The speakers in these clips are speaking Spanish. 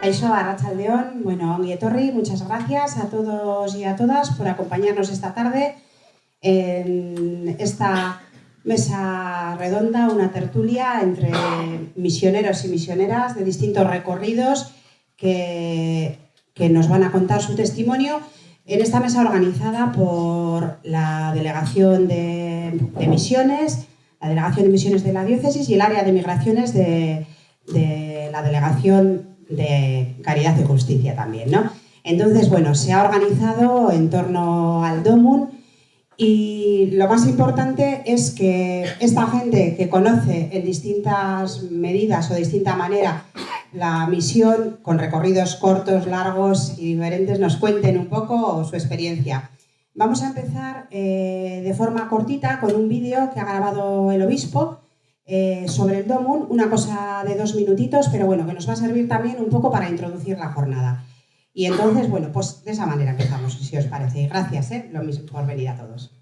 Kaixo, Arratsaldeon, ongi etorri, muchas gracias a todos y a todas por acompañarnos esta tarde en esta mesa redonda, una tertulia entre misioneros y misioneras de distintos recorridos que nos van a contar su testimonio en esta mesa organizada por la Delegación de Misiones, la Delegación de Misiones de la Diócesis y el área de migraciones de la Delegación de Caridad y Justicia también, ¿no? Entonces, bueno, se ha organizado en torno al DOMUN y lo más importante es que esta gente que conoce en distintas medidas o de distinta manera la misión, con recorridos cortos, largos y diferentes, nos cuenten un poco su experiencia. Vamos a empezar de forma cortita con un vídeo que ha grabado el obispo sobre el DOMUN, una cosa de 2 minutitos, pero bueno, que nos va a servir también un poco para introducir la jornada. Y entonces, bueno, pues de esa manera empezamos, si os parece. Gracias, lo mismo por venir a todos.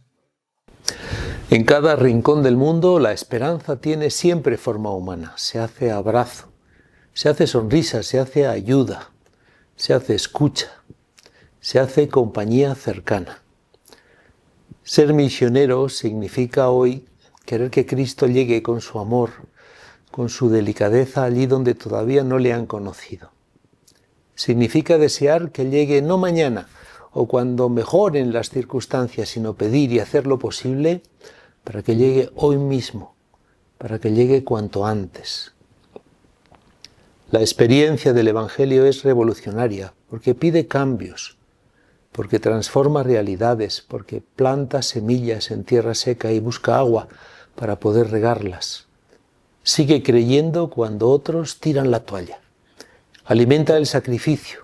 En cada rincón del mundo la esperanza tiene siempre forma humana. Se hace abrazo, se hace sonrisa, se hace ayuda, se hace escucha, se hace compañía cercana. Ser misionero significa hoy querer que Cristo llegue con su amor, con su delicadeza allí donde todavía no le han conocido. Significa desear que llegue no mañana o cuando mejoren las circunstancias, sino pedir y hacer lo posible para que llegue hoy mismo, para que llegue cuanto antes. La experiencia del Evangelio es revolucionaria porque pide cambios, porque transforma realidades, porque planta semillas en tierra seca y busca agua para poder regarlas. Sigue creyendo cuando otros tiran la toalla. Alimenta el sacrificio,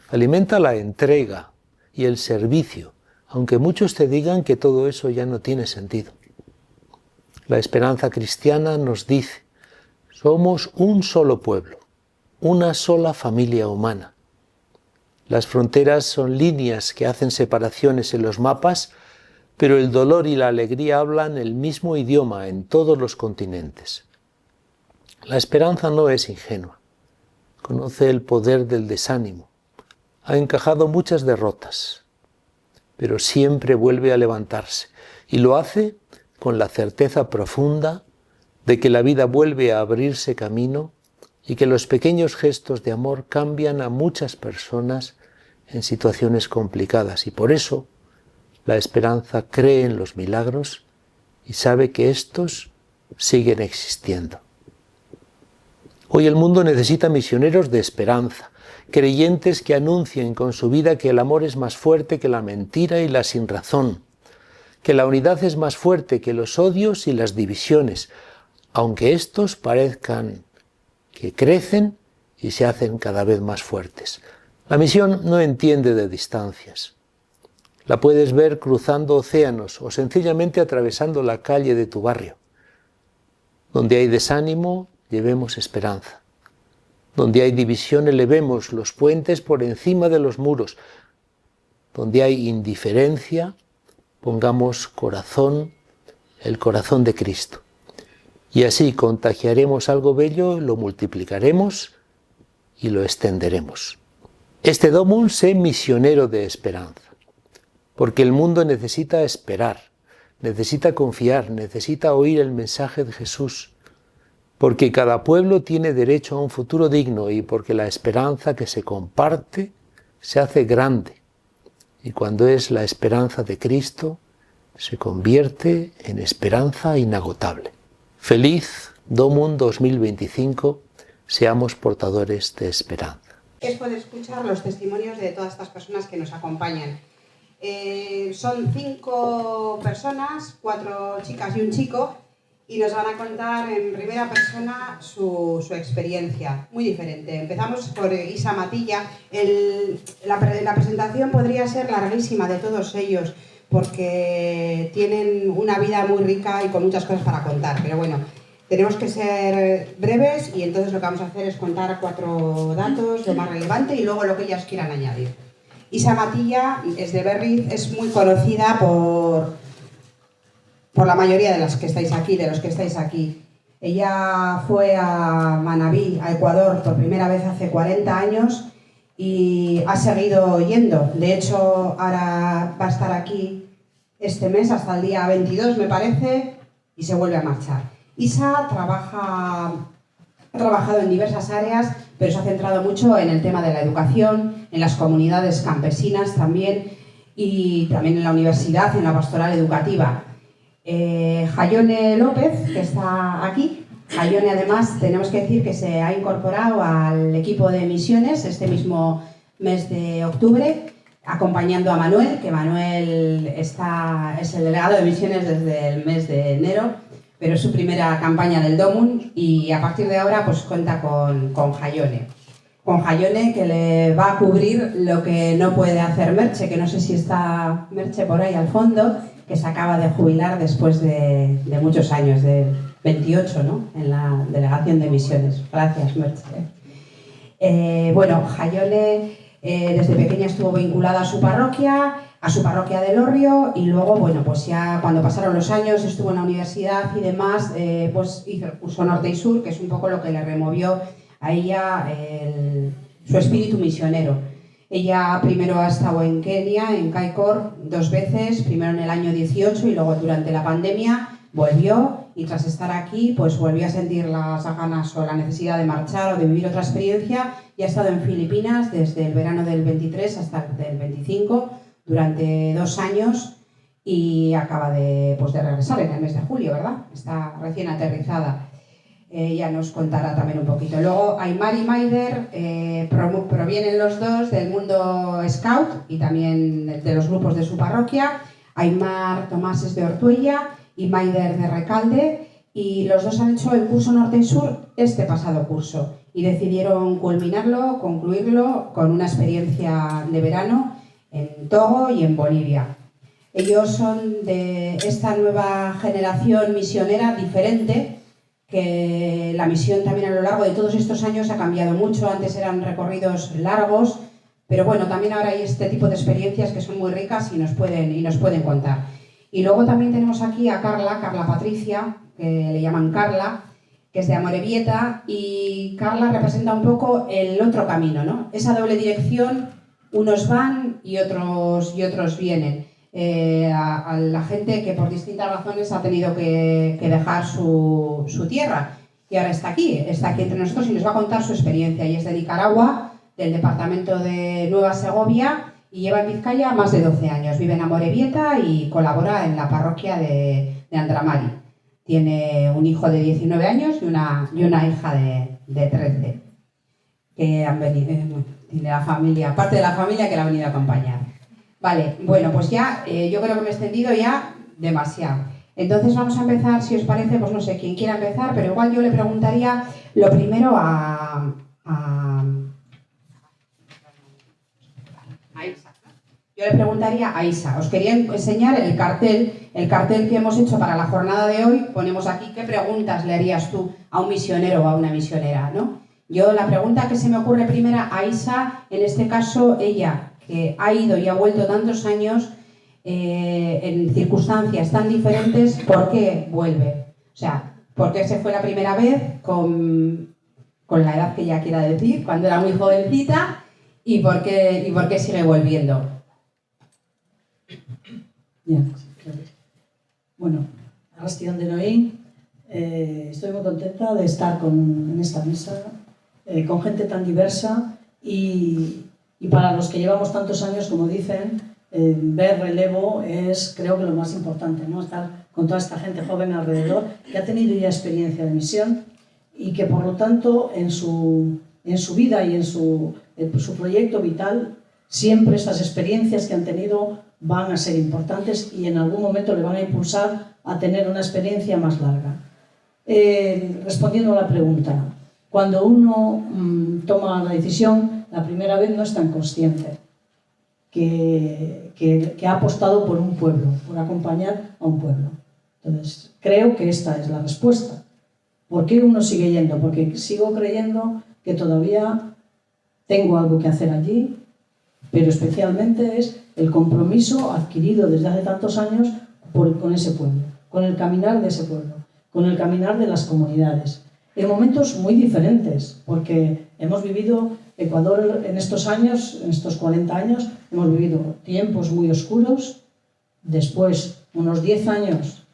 alimenta la entrega y el servicio, aunque muchos te digan que todo eso ya no tiene sentido. La esperanza cristiana nos dice, somos un solo pueblo, una sola familia humana. Las fronteras son líneas que hacen separaciones en los mapas, pero el dolor y la alegría hablan el mismo idioma en todos los continentes. La esperanza no es ingenua, conoce el poder del desánimo, ha encajado muchas derrotas, pero siempre vuelve a levantarse y lo hace con la certeza profunda de que la vida vuelve a abrirse camino y que los pequeños gestos de amor cambian a muchas personas en situaciones complicadas y por eso la esperanza cree en los milagros y sabe que estos siguen existiendo. Hoy el mundo necesita misioneros de esperanza, creyentes que anuncien con su vida que el amor es más fuerte que la mentira y la sinrazón, que la unidad es más fuerte que los odios y las divisiones, aunque estos parezcan que crecen y se hacen cada vez más fuertes. La misión no entiende de distancias. La puedes ver cruzando océanos o sencillamente atravesando la calle de tu barrio. Donde hay desánimo, llevemos esperanza. Donde hay división, elevemos los puentes por encima de los muros. Donde hay indiferencia, pongamos corazón, el corazón de Cristo. Y así contagiaremos algo bello, lo multiplicaremos y lo extenderemos. Este DOMUN, sé misionero de esperanza. Porque el mundo necesita esperar, necesita confiar, necesita oír el mensaje de Jesús. Porque cada pueblo tiene derecho a un futuro digno y porque la esperanza que se comparte se hace grande. Y cuando es la esperanza de Cristo, se convierte en esperanza inagotable. Feliz DOMUN 2025, seamos portadores de esperanza. Es poder escuchar los testimonios de todas estas personas que nos acompañan. Son 5 personas, 4 chicas y un chico, y nos van a contar en primera persona su experiencia, muy diferente. Empezamos por Isa Matilla. La presentación podría ser larguísima de todos ellos, porque tienen una vida muy rica y con muchas cosas para contar, pero bueno, tenemos que ser breves y entonces lo que vamos a hacer es contar 4 datos, lo más relevante, y luego lo que ellas quieran añadir. Isa Matilla es de Berriz, es muy conocida por la mayoría de las que estáis aquí, de los que estáis aquí. Ella fue a Manabí, a Ecuador, por primera vez hace 40 años y ha seguido yendo. De hecho, ahora va a estar aquí este mes hasta el día 22, me parece, y se vuelve a marchar. Isa ha trabajado en diversas áreas, pero se ha centrado mucho en el tema de la educación, en las comunidades campesinas también, y también en la universidad, en la pastoral educativa. Jaione López, que está aquí. Jaione, además, tenemos que decir que se ha incorporado al equipo de misiones este mismo mes de octubre, acompañando a Manuel, que Manuel es el delegado de misiones desde el mes de enero, pero es su primera campaña del DOMUN y a partir de ahora pues cuenta con Jaione. Con Jaione, que le va a cubrir lo que no puede hacer Merche, que no sé si está Merche por ahí al fondo, que se acaba de jubilar después de muchos años, de 28, ¿no?, en la delegación de misiones. Gracias, Merche. Bueno, Jaione desde pequeña estuvo vinculada a su parroquia de Elorrio, y luego, bueno, pues ya cuando pasaron los años, estuvo en la universidad y demás, pues hizo el curso Norte y Sur, que es un poco lo que le removió a ella su espíritu misionero. Ella primero ha estado en Kenia, en Kaikor, 2 veces, primero en el año 18 y luego durante la pandemia volvió, y tras estar aquí pues volvió a sentir las ganas o la necesidad de marchar o de vivir otra experiencia, y ha estado en Filipinas desde el verano del 23 hasta el 25 durante 2 años, y acaba de regresar en el mes de julio, ¿verdad? Está recién aterrizada. Ella nos contará también un poquito. Luego Aymar y Maider provienen los dos del mundo Scout y también de los grupos de su parroquia. Aymar Tomás es de Ortuella y Maider de Recalde, y los dos han hecho el curso Norte y Sur este pasado curso y decidieron culminarlo, concluirlo con una experiencia de verano en Togo y en Bolivia. Ellos son de esta nueva generación misionera diferente, que la misión también a lo largo de todos estos años ha cambiado mucho. Antes eran recorridos largos, pero bueno, también ahora hay este tipo de experiencias que son muy ricas y nos pueden contar. Y luego también tenemos aquí a Carla Patricia, que le llaman Carla, que es de Amorebieta, y Carla representa un poco el otro camino, ¿no? Esa doble dirección, unos van y otros vienen. A la gente que por distintas razones ha tenido que dejar su tierra, y ahora está aquí entre nosotros y nos va a contar su experiencia. Y es de Nicaragua, del departamento de Nueva Segovia, y lleva en Vizcaya más de 12 años. Vive en Amorebieta y colabora en la parroquia de Andramari. Tiene un hijo de 19 años y una hija de 13, que han venido, tiene la familia, parte de la familia que la ha venido a acompañar. Vale, bueno, pues ya yo creo que me he extendido ya demasiado. Entonces vamos a empezar, si os parece, pues no sé quién quiera empezar, pero igual yo le preguntaría lo primero a Isa. Yo le preguntaría a Isa. Os quería enseñar el cartel que hemos hecho para la jornada de hoy. Ponemos aquí qué preguntas le harías tú a un misionero o a una misionera, ¿no? Yo la pregunta que se me ocurre primera a Isa, en este caso ella, que ha ido y ha vuelto tantos años en circunstancias tan diferentes, ¿por qué vuelve? O sea, ¿por qué se fue la primera vez con la edad que ella quiera decir, cuando era muy jovencita, y por qué sigue volviendo? Bien, claro. Bueno, Arrastion de Noí, estoy muy contenta de estar en esta mesa con gente tan diversa y para los que llevamos tantos años, como dicen, ver relevo es, creo que lo más importante, ¿no? Estar con toda esta gente joven alrededor que ha tenido ya experiencia de misión y que por lo tanto en su vida y en su proyecto vital siempre estas experiencias que han tenido van a ser importantes y en algún momento le van a impulsar a tener una experiencia más larga. Respondiendo a la pregunta, cuando uno toma la decisión, la primera vez no es tan consciente que ha apostado por un pueblo, por acompañar a un pueblo. Entonces, creo que esta es la respuesta. ¿Por qué uno sigue yendo? Porque sigo creyendo que todavía tengo algo que hacer allí, pero especialmente es el compromiso adquirido desde hace tantos años con ese pueblo, con el caminar de ese pueblo, con el caminar de las comunidades. En momentos muy diferentes, porque hemos vivido Ecuador en estos años, en estos 40 años, hemos vivido tiempos muy oscuros, después unos 10 años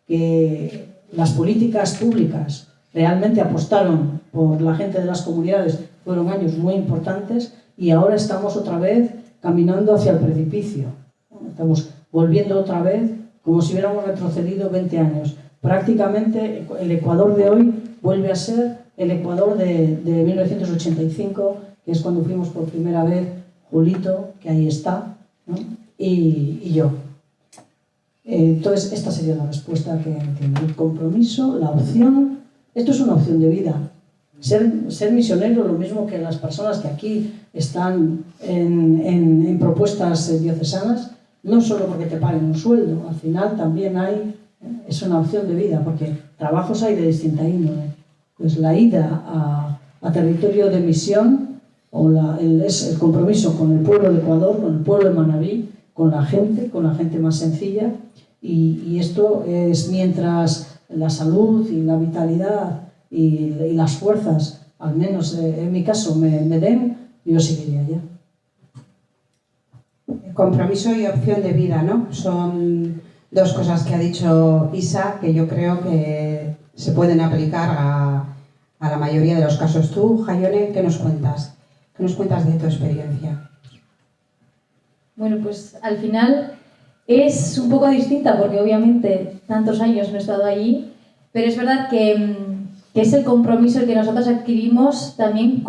que las políticas públicas realmente apostaron por la gente de las comunidades, fueron años muy importantes, y ahora estamos otra vez caminando hacia el precipicio. Estamos volviendo otra vez como si hubiéramos retrocedido 20 años. Prácticamente el Ecuador de hoy vuelve a ser el Ecuador de 1985, que es cuando fuimos por primera vez Julito, que ahí está, ¿no? y yo. Entonces, esta sería la respuesta que entiendo. El compromiso, la opción, esto es una opción de vida. Ser misionero, lo mismo que las personas que aquí están en propuestas diocesanas, no solo porque te paguen un sueldo, al final también es una opción de vida, porque trabajos hay de distinta índole. Pues la ida a territorio de misión es el compromiso con el pueblo de Ecuador, con el pueblo de Manabí, con la gente más sencilla, y esto es mientras la salud y la vitalidad y las fuerzas, al menos en mi caso, me den, yo seguiría allá. Compromiso y opción de vida, ¿no? Son dos cosas que ha dicho Isa que yo creo que se pueden aplicar a la mayoría de los casos. Tú, Jaione, ¿qué nos cuentas? ¿Qué nos cuentas de tu experiencia? Bueno, pues al final es un poco distinta porque obviamente tantos años no he estado allí, pero es verdad que es el compromiso el que nosotros adquirimos también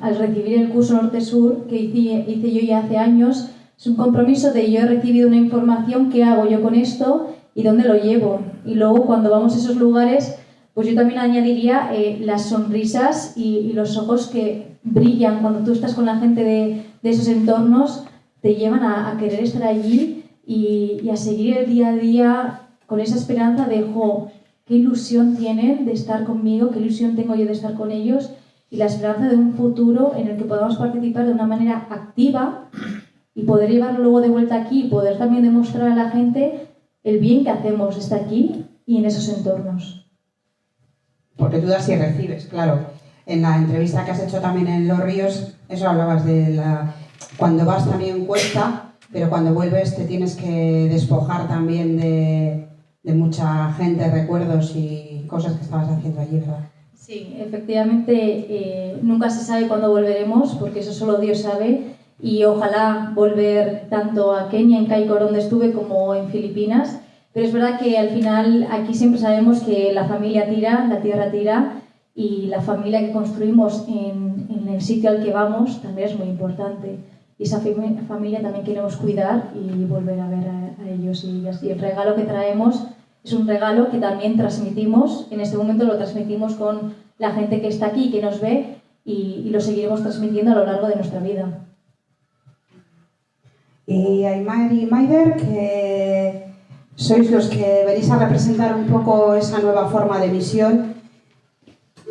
al recibir el curso Norte-Sur que hice yo ya hace años. Es un compromiso de yo he recibido una información, ¿qué hago yo con esto y dónde lo llevo? Y luego cuando vamos a esos lugares, pues yo también añadiría las sonrisas y los ojos que brillan cuando tú estás con la gente de esos entornos, te llevan a querer estar allí y a seguir el día a día con esa esperanza de, qué ilusión tienen de estar conmigo, qué ilusión tengo yo de estar con ellos, y la esperanza de un futuro en el que podamos participar de una manera activa y poder llevarlo luego de vuelta aquí y poder también demostrar a la gente el bien que hacemos estar aquí y en esos entornos. Porque tú das y recibes, claro. En la entrevista que has hecho también en Los Ríos, eso hablabas de cuando vas también cuesta, pero cuando vuelves te tienes que despojar también de mucha gente, recuerdos y cosas que estabas haciendo allí, ¿verdad? Sí, efectivamente, nunca se sabe cuándo volveremos, porque eso solo Dios sabe, y ojalá volver tanto a Kenia, en Kaikour, donde estuve, como en Filipinas, pero es verdad que al final aquí siempre sabemos que la familia tira, la tierra tira, y la familia que construimos en el sitio al que vamos también es muy importante. Y esa familia también queremos cuidar y volver a ver a ellos y ellas. Y el regalo que traemos es un regalo que también transmitimos, en este momento lo transmitimos con la gente que está aquí, que nos ve, y lo seguiremos transmitiendo a lo largo de nuestra vida. Y Aymar y Maider, que sois los que venís a representar un poco esa nueva forma de misión,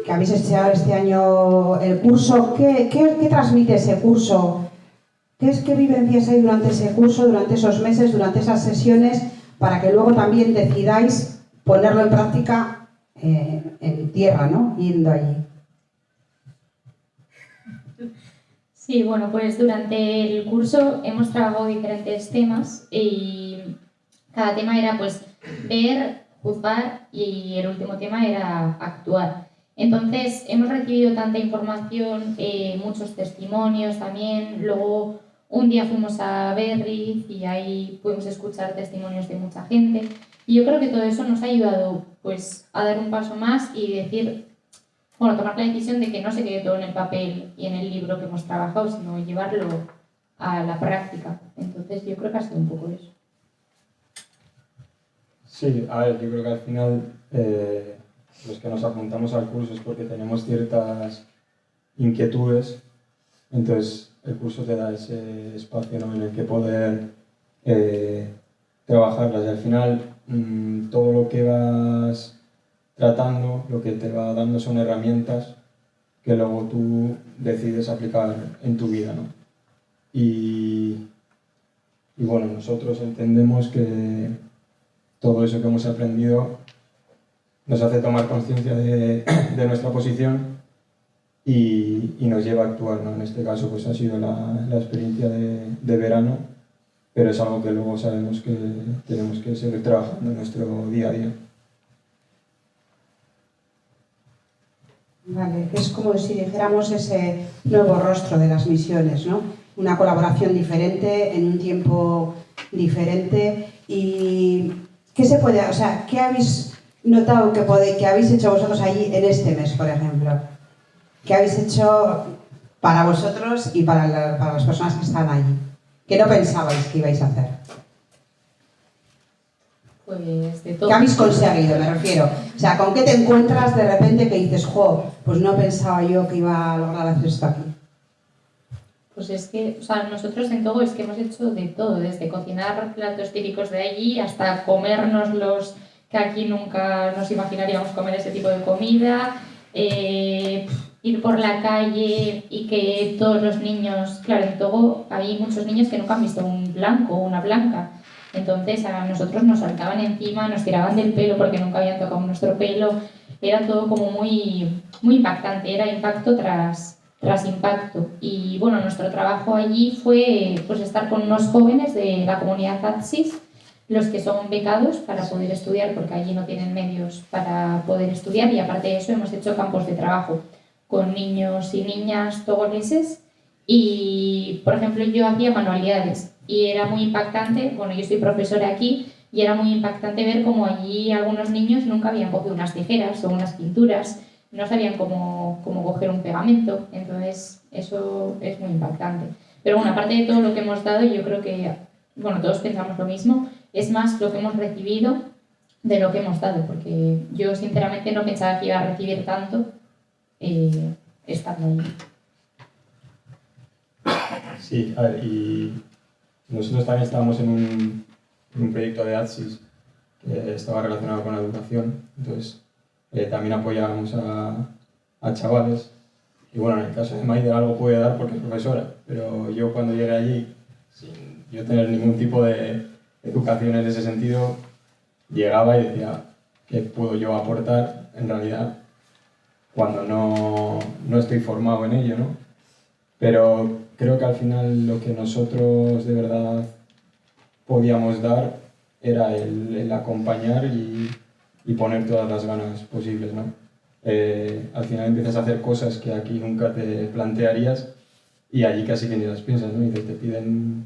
que habéis hecho este año el curso. ¿Qué transmite ese curso? ¿Qué vivencias hay durante ese curso, durante esos meses, durante esas sesiones, para que luego también decidáis ponerlo en práctica en tierra, ¿no? Yendo allí? Sí, bueno, pues durante el curso hemos trabajado diferentes temas y cada tema era pues ver, juzgar, y el último tema era actuar. Entonces hemos recibido tanta información, muchos testimonios también. Luego un día fuimos a Berriz y ahí pudimos escuchar testimonios de mucha gente, y yo creo que todo eso nos ha ayudado pues a dar un paso más y decir, bueno, tomar la decisión de que no se quede todo en el papel y en el libro que hemos trabajado, sino llevarlo a la práctica. Entonces yo creo que ha sido un poco eso. Sí, a ver, yo creo que al final los que nos apuntamos al curso es porque tenemos ciertas inquietudes, entonces el curso te da ese espacio, ¿no?, en el que poder trabajarlas, y al final todo lo que vas tratando, lo que te va dando son herramientas que luego tú decides aplicar en tu vida, ¿no? Y bueno, nosotros entendemos que todo eso que hemos aprendido nos hace tomar conciencia de nuestra posición y nos lleva a actuar, ¿no? En este caso pues ha sido la experiencia de verano, pero es algo que luego sabemos que tenemos que seguir trabajando en nuestro día a día. Vale, es como si dijéramos ese nuevo rostro de las misiones, ¿no? Una colaboración diferente, en un tiempo diferente. ¿Y qué se puede, o sea, qué habéis notado que habéis hecho vosotros allí en este mes, por ejemplo? ¿Qué habéis hecho para vosotros y para las personas que están allí? ¿Qué no pensabais que ibais a hacer? Pues de todo. ¿Qué habéis conseguido, me refiero? O sea, ¿con qué te encuentras de repente que dices, jo, pues no pensaba yo que iba a lograr hacer esto aquí? Pues es que, o sea, nosotros en Togo es que hemos hecho de todo, desde cocinar platos típicos de allí hasta comernos los que aquí nunca nos imaginaríamos comer ese tipo de comida, ir por la calle y que todos los niños, claro, en Togo hay muchos niños que nunca han visto un blanco o una blanca, entonces a nosotros nos saltaban encima, nos tiraban del pelo porque nunca habían tocado nuestro pelo, era todo como muy, muy impactante, era impacto tras impacto. Y bueno, nuestro trabajo allí fue pues estar con unos jóvenes de la comunidad Atsis, los que son becados para poder estudiar, porque allí no tienen medios para poder estudiar, y aparte de eso hemos hecho campos de trabajo con niños y niñas togoneses y, por ejemplo, yo hacía manualidades y era muy impactante, bueno, yo soy profesora aquí y era muy impactante ver cómo allí algunos niños nunca habían cogido unas tijeras o unas pinturas, no sabían cómo coger un pegamento, entonces eso es muy impactante. Pero bueno, aparte de todo lo que hemos dado, yo creo que, bueno, todos pensamos lo mismo, es más lo que hemos recibido de lo que hemos dado, porque yo sinceramente no pensaba que iba a recibir tanto estando allí. Sí, a ver, y nosotros también estábamos en un proyecto de ATSIS que estaba relacionado con la educación, entonces también apoyábamos a chavales, y bueno, en el caso de Maider algo puede dar porque es profesora, pero yo cuando llegué allí, sin yo tener ningún tipo de educación en ese sentido, llegaba y decía, ¿qué puedo yo aportar en realidad cuando no estoy formado en ello, ¿no? Pero creo que al final lo que nosotros de verdad podíamos dar era el acompañar y poner todas las ganas posibles, ¿no? Al final empiezas a hacer cosas que aquí nunca te plantearías y allí casi que ni las piensas, ¿no? Y te piden,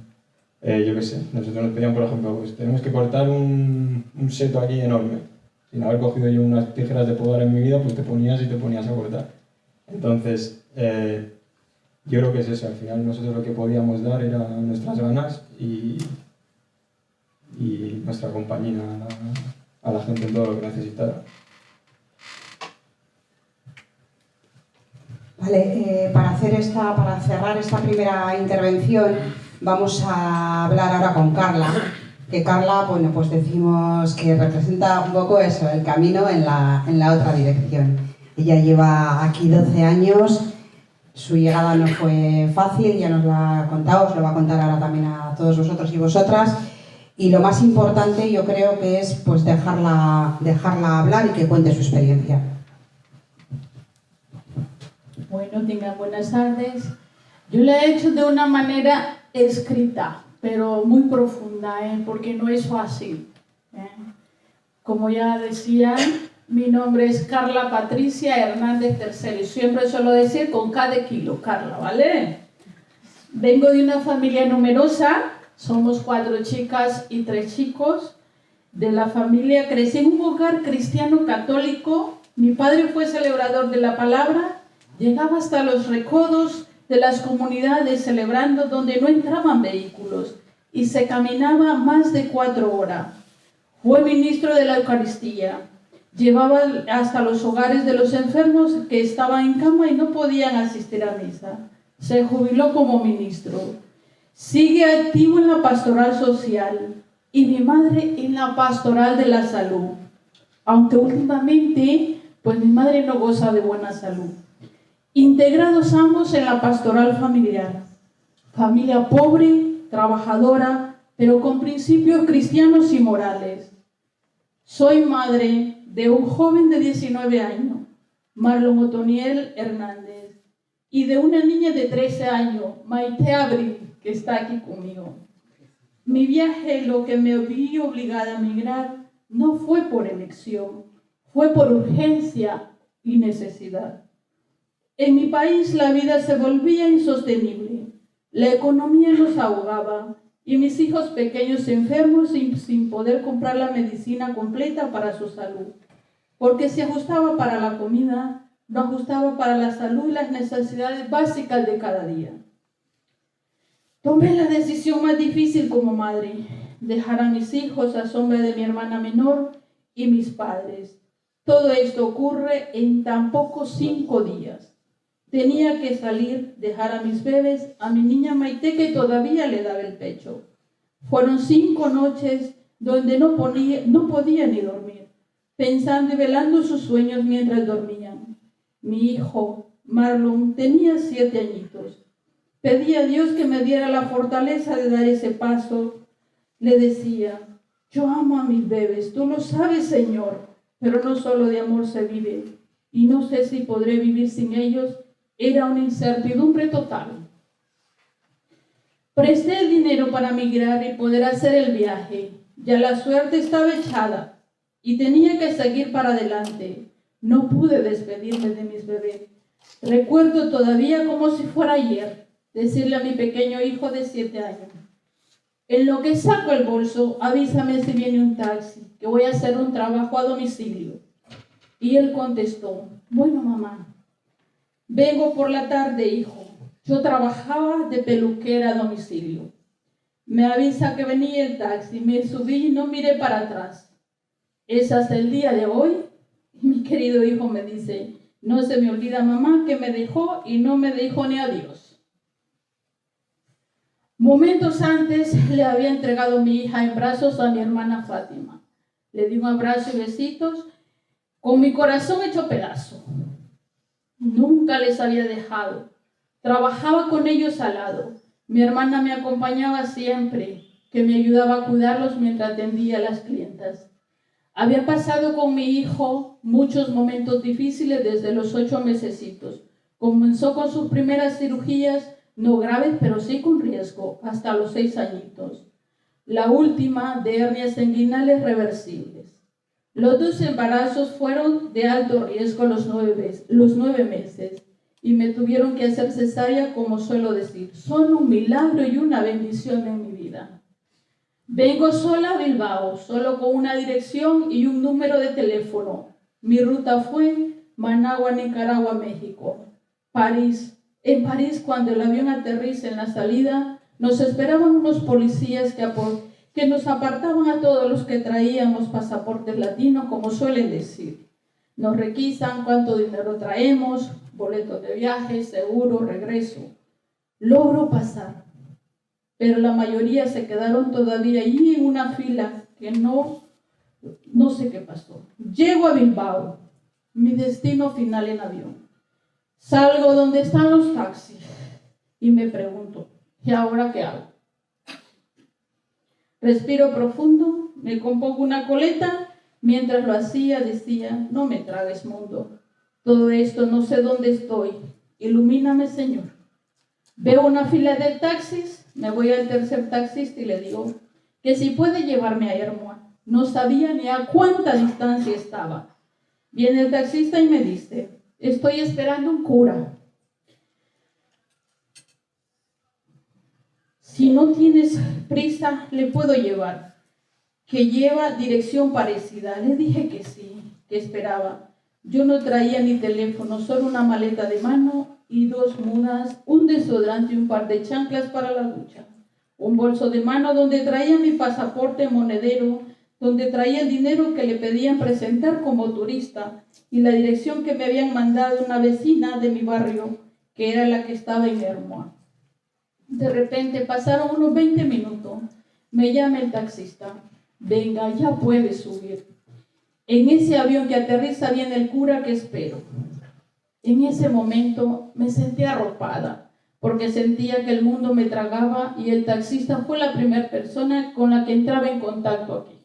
yo qué sé, nosotros nos pedían, por ejemplo, pues tenemos que cortar un seto aquí enorme. Sin haber cogido yo unas tijeras de podar en mi vida, pues te ponías a cortar. Entonces, yo creo que es eso, al final nosotros lo que podíamos dar era nuestras ganas y nuestra compañía a la gente en todo lo que necesitara. Vale, para cerrar esta primera intervención, vamos a hablar ahora con Carla. Que Carla, bueno, pues decimos que representa un poco eso, el camino en la otra dirección. Ella lleva aquí 12 años, su llegada no fue fácil, ya nos lo ha contado, os lo va a contar ahora también a todos vosotros y vosotras. Y lo más importante yo creo que es pues dejarla hablar y que cuente su experiencia. Bueno, tengan buenas tardes. Yo la he hecho de una manera escrita, pero muy profunda, porque no es fácil. Como ya decían, mi nombre es Carla Patricia Hernández Tercero y siempre suelo decir con cada kilo, Carla, ¿vale? Vengo de una familia numerosa, somos 4 chicas y 3 chicos. De la familia crecí en un hogar cristiano católico. Mi padre fue celebrador de la palabra, llegaba hasta los recodos de las comunidades celebrando donde no entraban vehículos y se caminaba más de 4 horas. Fue ministro de la Eucaristía, llevaba hasta los hogares de los enfermos que estaban en cama y no podían asistir a misa. Se jubiló como ministro. Sigue activo en la pastoral social y mi madre en la pastoral de la salud, aunque últimamente pues mi madre no goza de buena salud. Integrados ambos en la pastoral familiar, familia pobre, trabajadora, pero con principios cristianos y morales. Soy madre de un joven de 19 años, Marlon Otoniel Hernández, y de una niña de 13 años, Maite Abril, que está aquí conmigo. Mi viaje, lo que me vi obligada a migrar, no fue por elección, fue por urgencia y necesidad. En mi país la vida se volvía insostenible, la economía nos ahogaba y mis hijos pequeños enfermos sin poder comprar la medicina completa para su salud, porque si ajustaba para la comida, no ajustaba para la salud y las necesidades básicas de cada día. Tomé la decisión más difícil como madre, dejar a mis hijos a sombra de mi hermana menor y mis padres. Todo esto ocurre en tan pocos 5 días. Tenía que salir, dejar a mis bebés, a mi niña Maite que todavía le daba el pecho. Fueron 5 noches donde no podía ni dormir, pensando y velando sus sueños mientras dormían. Mi hijo, Marlon, tenía 7 añitos. Pedí a Dios que me diera la fortaleza de dar ese paso. Le decía, yo amo a mis bebés, tú lo sabes, Señor, pero no solo de amor se vive, y no sé si podré vivir sin ellos. Era una incertidumbre total. Presté el dinero para migrar y poder hacer el viaje. Ya la suerte estaba echada y tenía que seguir para adelante. No pude despedirme de mis bebés. Recuerdo todavía como si fuera ayer decirle a mi pequeño hijo de 7 años, en lo que saco el bolso, avísame si viene un taxi, que voy a hacer un trabajo a domicilio. Y él contestó, bueno, mamá, vengo por la tarde, hijo. Yo trabajaba de peluquera a domicilio. Me avisa que venía el taxi, me subí y no miré para atrás. Es hasta el día de hoy. Y mi querido hijo me dice, no se me olvida, mamá, que me dejó y no me dijo ni adiós. Momentos antes le había entregado mi hija en brazos a mi hermana Fátima. Le di un abrazo y besitos, con mi corazón hecho pedazo. Nunca les había dejado. Trabajaba con ellos al lado. Mi hermana me acompañaba siempre, que me ayudaba a cuidarlos mientras atendía a las clientas. Había pasado con mi hijo muchos momentos difíciles desde los 8 mesecitos. Comenzó con sus primeras cirugías, no graves, pero sí con riesgo, hasta los 6 añitos. La última de hernias inguinales reversibles. Los 2 embarazos fueron de alto riesgo los 9 meses y me tuvieron que hacer cesárea, como suelo decir. Son un milagro y una bendición en mi vida. Vengo sola a Bilbao, solo con una dirección y un número de teléfono. Mi ruta fue Managua, Nicaragua, México. París. En París, cuando el avión aterriza en la salida, nos esperaban unos policías que nos apartaban a todos los que traíamos pasaportes latinos, como suelen decir. Nos requisan cuánto dinero traemos, boletos de viaje, seguro, regreso. Logro pasar, pero la mayoría se quedaron todavía allí en una fila que no sé qué pasó. Llego a Bilbao, mi destino final en avión. Salgo donde están los taxis y me pregunto, ¿y ahora qué hago? Respiro profundo, me compongo una coleta. Mientras lo hacía, decía, no me tragues, mundo. Todo esto, no sé dónde estoy. Ilumíname, Señor. Veo una fila de taxis, me voy al tercer taxista y le digo que si puede llevarme a Hermoa. No sabía ni a cuánta distancia estaba. Viene el taxista y me dice, estoy esperando un cura. Si no tienes prisa, le puedo llevar. Que lleva dirección parecida. Le dije que sí, que esperaba. Yo no traía ni teléfono, solo una maleta de mano y 2 mudas, un desodorante y un par de chanclas para la ducha. Un bolso de mano donde traía mi pasaporte monedero, donde traía el dinero que le pedían presentar como turista y la dirección que me habían mandado una vecina de mi barrio, que era la que estaba en Hermoa. De repente pasaron unos 20 minutos. Me llama el taxista. Venga, ya puede subir. En ese avión que aterriza viene el cura que espero. En ese momento me sentí arropada, porque sentía que el mundo me tragaba y el taxista fue la primera persona con la que entraba en contacto aquí.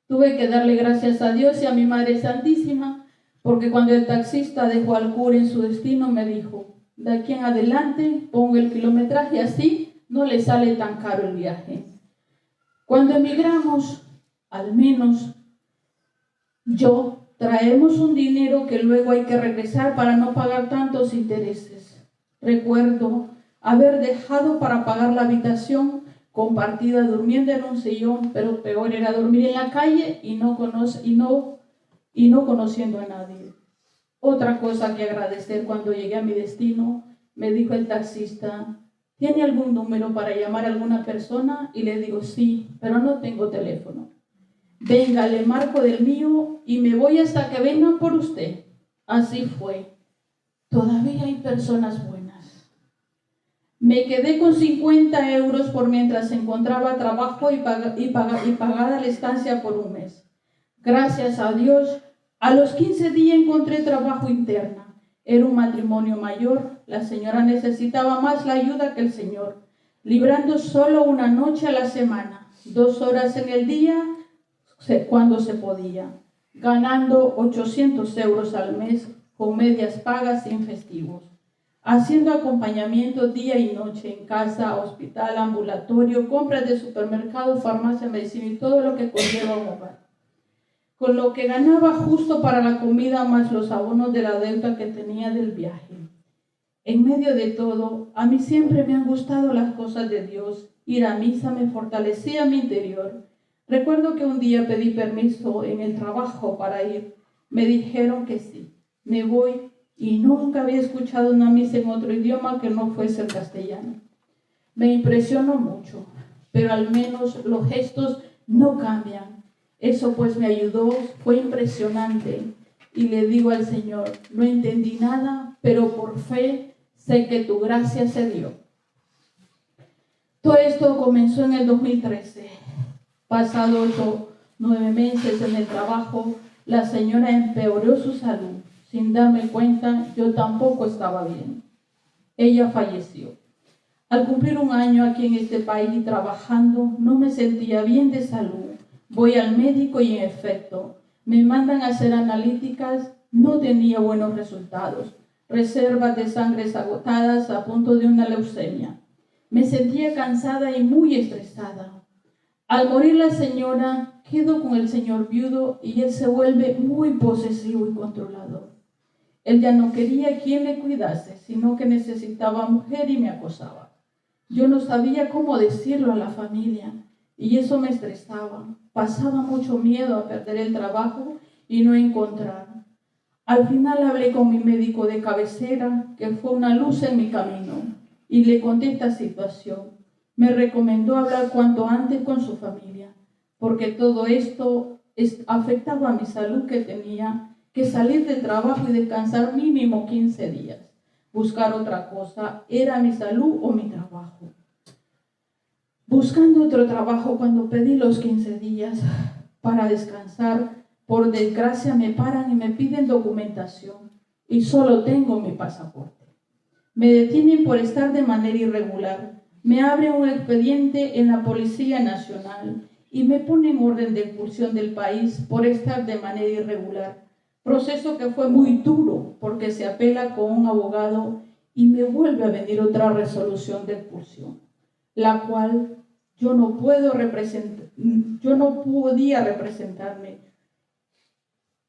Tuve que darle gracias a Dios y a mi Madre Santísima, porque cuando el taxista dejó al cura en su destino, me dijo, de aquí en adelante ponga el kilometraje así, no le sale tan caro el viaje. Cuando emigramos, al menos yo, traemos un dinero que luego hay que regresar para no pagar tantos intereses. Recuerdo haber dejado para pagar la habitación compartida durmiendo en un sillón, pero peor era dormir en la calle y no conociendo a nadie. Otra cosa que agradecer cuando llegué a mi destino, me dijo el taxista, ¿tiene algún número para llamar a alguna persona? Y le digo, sí, pero no tengo teléfono. Venga, le marco del mío y me voy hasta que vengan por usted. Así fue. Todavía hay personas buenas. Me quedé con 50 euros por mientras encontraba trabajo y pagada la estancia por un mes. Gracias a Dios, a los 15 días encontré trabajo interna. Era un matrimonio mayor, la señora necesitaba más la ayuda que el señor, librando solo una noche a la semana, 2 horas en el día cuando se podía, ganando 800 euros al mes con medias pagas sin festivos, haciendo acompañamiento día y noche en casa, hospital, ambulatorio, compras de supermercado, farmacia, medicina y todo lo que conlleva un hogar. Con lo que ganaba justo para la comida más los abonos de la deuda que tenía del viaje. En medio de todo, a mí siempre me han gustado las cosas de Dios. Ir a misa me fortalecía mi interior. Recuerdo que un día pedí permiso en el trabajo para ir. Me dijeron que sí. Me voy y nunca había escuchado una misa en otro idioma que no fuese el castellano. Me impresionó mucho, pero al menos los gestos no cambian. Eso pues me ayudó, fue impresionante. Y le digo al Señor, no entendí nada, pero por fe sé que tu gracia se dio. Todo esto comenzó en el 2013. Pasado 9 meses en el trabajo, la señora empeoró su salud. Sin darme cuenta, yo tampoco estaba bien. Ella falleció. Al cumplir 1 año aquí en este país y trabajando, no me sentía bien de salud. Voy al médico y en efecto, me mandan a hacer analíticas, no tenía buenos resultados. Reservas de sangre agotadas a punto de una leucemia. Me sentía cansada y muy estresada. Al morir la señora, quedo con el señor viudo y él se vuelve muy posesivo y controlador. Él ya no quería quien le cuidase, sino que necesitaba mujer y me acosaba. Yo no sabía cómo decirlo a la familia y eso me estresaba. Pasaba mucho miedo a perder el trabajo y no encontrar. Al final hablé con mi médico de cabecera, que fue una luz en mi camino, y le conté esta situación. Me recomendó hablar cuanto antes con su familia, porque todo esto afectaba a mi salud, que tenía que salir del trabajo y descansar mínimo 15 días. Buscar otra cosa, era mi salud o mi trabajo. Buscando otro trabajo, cuando pedí los 15 días para descansar, por desgracia me paran y me piden documentación y solo tengo mi pasaporte. Me detienen por estar de manera irregular, me abren un expediente en la Policía Nacional y me ponen orden de expulsión del país por estar de manera irregular. Proceso que fue muy duro porque se apela con un abogado y me vuelve a venir otra resolución de expulsión, la cual yo no podía representarme.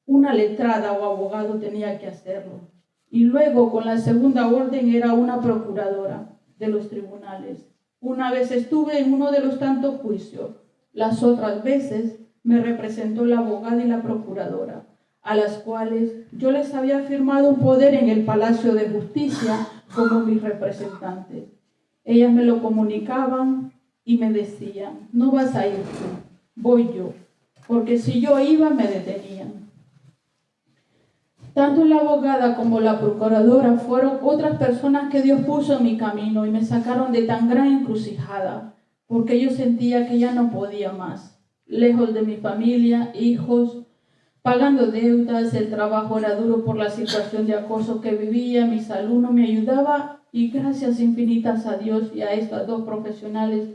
Una letrada o abogado tenía que hacerlo. Y luego con la segunda orden era una procuradora de los tribunales. Una vez estuve en uno de los tantos juicios. Las otras veces me representó la abogada y la procuradora, a las cuales yo les había firmado un poder en el Palacio de Justicia como mis representantes. Ellas me lo comunicaban y me decían, no vas a ir tú, voy yo, porque si yo iba me detenían. Tanto la abogada como la procuradora fueron otras personas que Dios puso en mi camino y me sacaron de tan gran encrucijada, porque yo sentía que ya no podía más. Lejos de mi familia, hijos, pagando deudas, el trabajo era duro por la situación de acoso que vivía, mi salud no me ayudaba y gracias infinitas a Dios y a estas 2 profesionales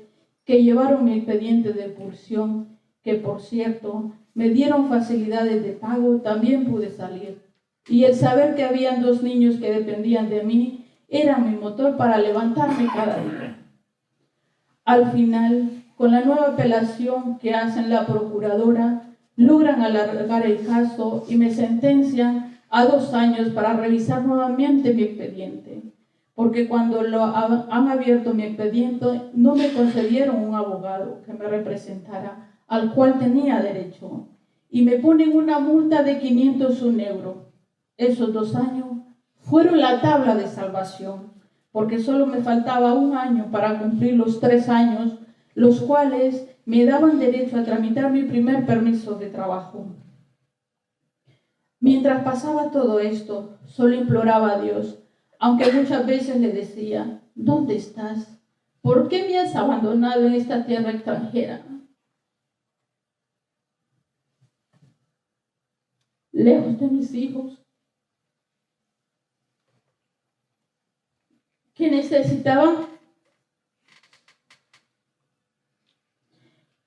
que llevaron mi expediente de expulsión, que por cierto me dieron facilidades de pago, también pude salir. Y el saber que habían 2 niños que dependían de mí era mi motor para levantarme cada día. Al final, con la nueva apelación que hacen la procuradora, logran alargar el caso y me sentencian a 2 años para revisar nuevamente mi expediente. Porque cuando han abierto mi expediente, no me concedieron un abogado que me representara, al cual tenía derecho. Y me ponen una multa de 501 euros. Esos 2 años fueron la tabla de salvación, porque solo me faltaba 1 año para cumplir los 3 años, los cuales me daban derecho a tramitar mi primer permiso de trabajo. Mientras pasaba todo esto, solo imploraba a Dios, aunque muchas veces le decía: ¿dónde estás? ¿Por qué me has abandonado en esta tierra extranjera? Lejos de mis hijos, que necesitaban,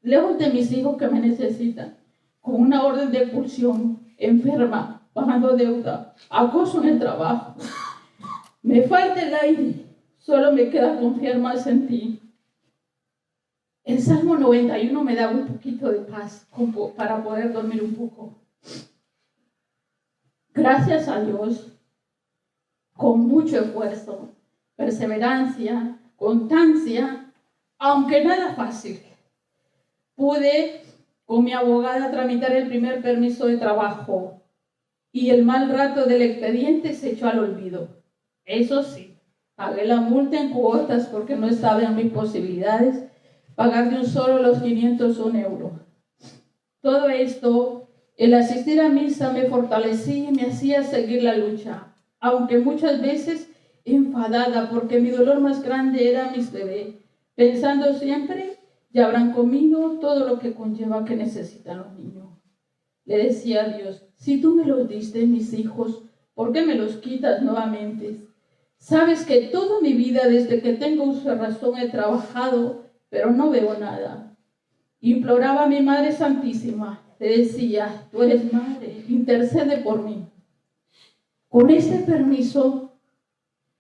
lejos de mis hijos que me necesitan, con una orden de expulsión, enferma, pagando deuda, acoso en el trabajo. Me falta el aire, solo me queda confiar más en ti. El Salmo 91 me da un poquito de paz para poder dormir un poco. Gracias a Dios, con mucho esfuerzo, perseverancia, constancia, aunque nada fácil, pude con mi abogada tramitar el primer permiso de trabajo y el mal rato del expediente se echó al olvido. Eso sí, pagué la multa en cuotas porque no estaba en mis posibilidades pagar de un solo los 501 euros. Todo esto, el asistir a misa me fortalecía y me hacía seguir la lucha, aunque muchas veces enfadada porque mi dolor más grande era mis bebés, pensando siempre: ya habrán comido todo lo que conlleva que necesitan los niños. Le decía a Dios: si tú me los diste, mis hijos, ¿por qué me los quitas nuevamente? Sabes que toda mi vida, desde que tengo uso de razón, he trabajado, pero no veo nada. Imploraba a mi Madre Santísima, le decía: tú eres madre, intercede por mí. Con este permiso,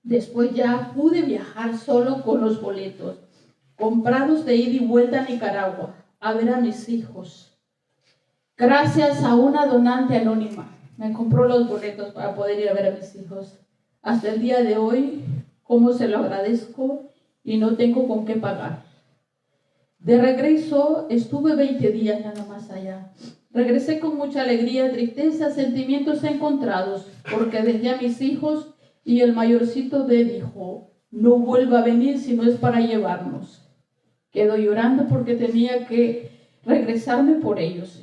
después ya pude viajar solo con los boletos comprados de ida y vuelta a Nicaragua, a ver a mis hijos. Gracias a una donante anónima, me compró los boletos para poder ir a ver a mis hijos. Hasta el día de hoy, cómo se lo agradezco y no tengo con qué pagar. De regreso, estuve 20 días nada más allá. Regresé con mucha alegría, tristeza, sentimientos encontrados, porque dejé a mis hijos y el mayorcito dijo: no vuelva a venir si no es para llevarnos. Quedo llorando porque tenía que regresarme por ellos.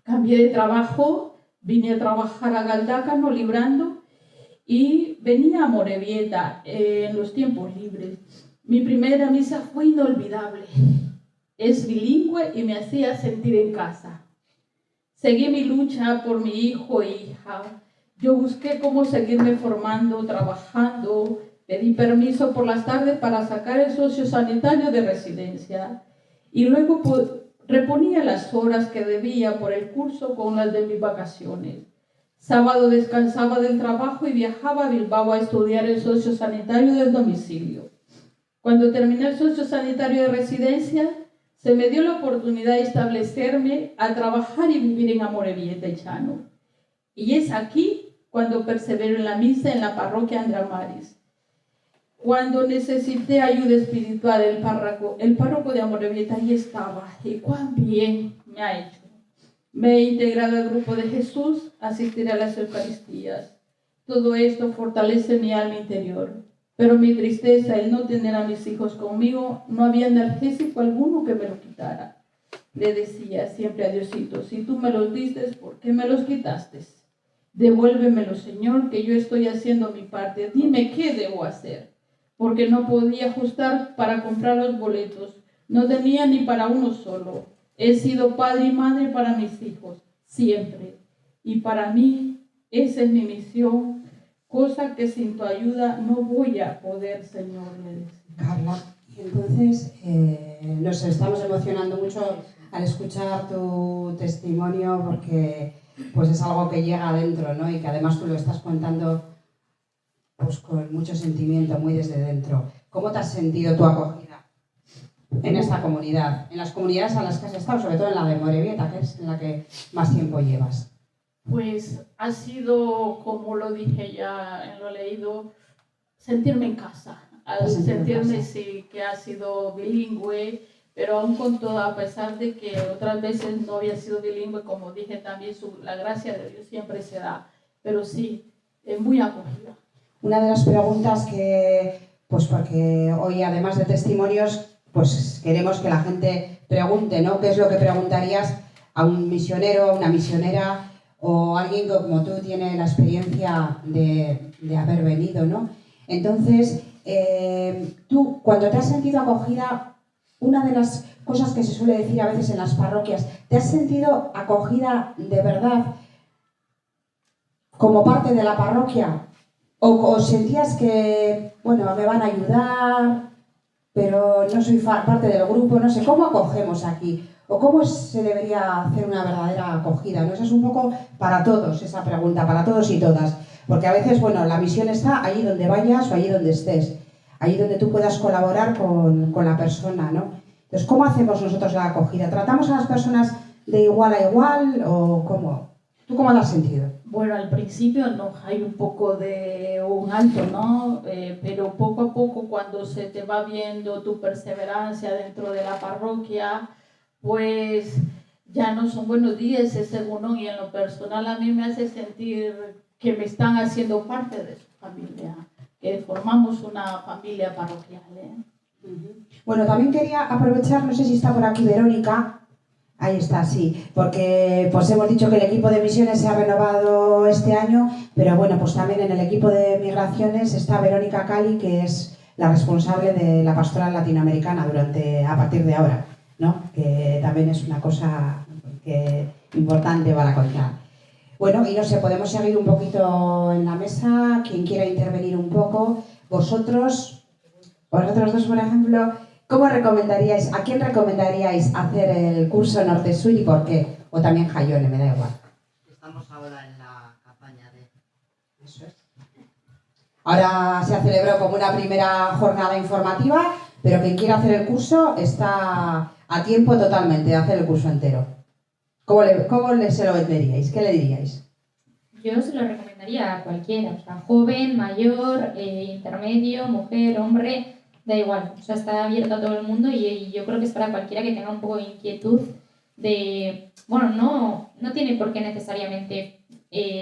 Cambié de trabajo, vine a trabajar a Galdácano, librando, y venía a Morevieta en los tiempos libres. Mi primera misa fue inolvidable. Es bilingüe y me hacía sentir en casa. Seguí mi lucha por mi hijo e hija. Yo busqué cómo seguirme formando, trabajando. Pedí permiso por las tardes para sacar el sociosanitario de residencia. Y luego reponía las horas que debía por el curso con las de mis vacaciones. Sábado descansaba del trabajo y viajaba a Bilbao a estudiar el sociosanitario del domicilio. Cuando terminé el sociosanitario de residencia, se me dio la oportunidad de establecerme a trabajar y vivir en Amorebieta y Chano. Y es aquí cuando persevero en la misa en la parroquia Andramaris. Cuando necesité ayuda espiritual, el párroco de Amorebieta ahí estaba, y cuán bien me ha hecho. Me he integrado al grupo de Jesús, asistir a las Eucaristías. Todo esto fortalece mi alma interior. Pero mi tristeza, el no tener a mis hijos conmigo, no había analgésico alguno que me lo quitara. Le decía siempre a Diosito: si tú me los diste, ¿por qué me los quitaste? Devuélvemelos, Señor, que yo estoy haciendo mi parte. Dime qué debo hacer. Porque no podía ajustar para comprar los boletos. No tenía ni para uno solo. He sido padre y madre para mis hijos, siempre. Y para mí, esa es mi misión, cosa que sin tu ayuda no voy a poder, Señor, le decía. Carla, y entonces nos estamos emocionando mucho al escuchar tu testimonio porque pues es algo que llega adentro, ¿no? Y que además tú lo estás contando pues con mucho sentimiento, muy desde dentro. ¿Cómo te has sentido tu acogida en esta comunidad? En las comunidades a las que has estado, sobre todo en la de Morevieta, que es en la que más tiempo llevas. Pues ha sido, como lo dije ya en lo leído, sentirme en casa. Al sentirme, sí, que ha sido bilingüe, pero aún con todo, a pesar de que otras veces no había sido bilingüe, como dije también, la gracia de Dios siempre se da. Pero sí, muy acogida. Una de las preguntas que, pues porque hoy además de testimonios, pues queremos que la gente pregunte, ¿no? ¿Qué es lo que preguntarías a un misionero, a una misionera o alguien que como tú tiene la experiencia de haber venido, ¿no? Entonces, tú cuando te has sentido acogida, una de las cosas que se suele decir a veces en las parroquias, ¿te has sentido acogida de verdad como parte de la parroquia? ¿O sentías que, bueno, me van a ayudar, pero no soy parte del grupo? No sé, ¿cómo acogemos aquí? ¿O cómo se debería hacer una verdadera acogida? ¿No? Esa es un poco para todos, esa pregunta, para todos y todas. Porque a veces, bueno, la misión está allí donde vayas o allí donde estés. Allí donde tú puedas colaborar con la persona, ¿no? Entonces, ¿cómo hacemos nosotros la acogida? ¿Tratamos a las personas de igual a igual o cómo? ¿Tú cómo lo has sentido? Bueno, al principio no, hay un poco de un alto, ¿no? Pero poco a poco, cuando se te va viendo tu perseverancia dentro de la parroquia, pues ya no son buenos días, es según, y en lo personal a mí me hace sentir que me están haciendo parte de su familia, que formamos una familia parroquial, ¿eh? Bueno, también quería aprovechar, no sé si está por aquí Verónica. Ahí está, sí, porque pues hemos dicho que el equipo de misiones se ha renovado este año, pero bueno, pues también en el equipo de migraciones está Verónica Cali, que es la responsable de la pastoral latinoamericana a partir de ahora, ¿no? Que también es una cosa importante para contar. Bueno, y no sé, podemos seguir un poquito en la mesa, quien quiera intervenir un poco. Vosotros dos, por ejemplo, ¿a quién recomendaríais hacer el curso Norte-Sur y por qué? O también Jaione, me da igual. Estamos ahora en la campaña de... Eso es. Ahora se ha celebrado como una primera jornada informativa, pero quien quiera hacer el curso está a tiempo totalmente de hacer el curso entero. ¿Cómo se lo venderíais? ¿Qué le diríais? Yo se lo recomendaría a cualquiera, o sea, joven, mayor, intermedio, mujer, hombre, da igual, o sea, está abierto a todo el mundo y yo creo que es para cualquiera que tenga un poco de inquietud de, bueno, no tiene por qué necesariamente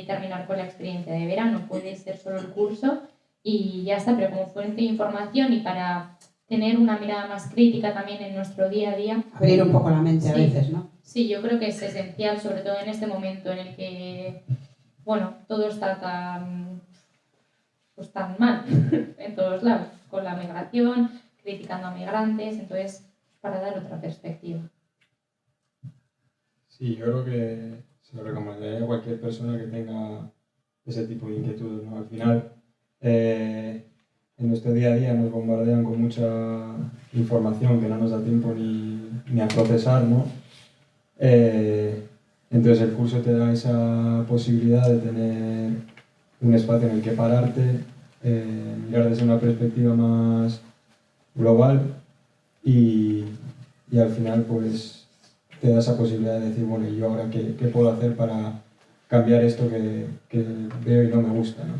terminar con la experiencia de verano, puede ser solo el curso y ya está, pero como fuente de información y para tener una mirada más crítica también en nuestro día a día. Abrir un poco la mente a veces, ¿no? Sí, yo creo que es esencial, sobre todo en este momento en el que, bueno, todo está tan mal en todos lados, con la migración, criticando a migrantes, entonces, para dar otra perspectiva. Sí, yo creo que se lo recomendaría a cualquier persona que tenga ese tipo de inquietudes, ¿no? Al final, en nuestro día a día nos bombardean con mucha información que no nos da tiempo ni a procesar, ¿no? Entonces el curso te da esa posibilidad de tener un espacio en el que pararte, mirar desde una perspectiva más global y al final pues te da esa posibilidad de decir, bueno, ¿y yo ahora qué puedo hacer para cambiar esto que veo y no me gusta, ¿no?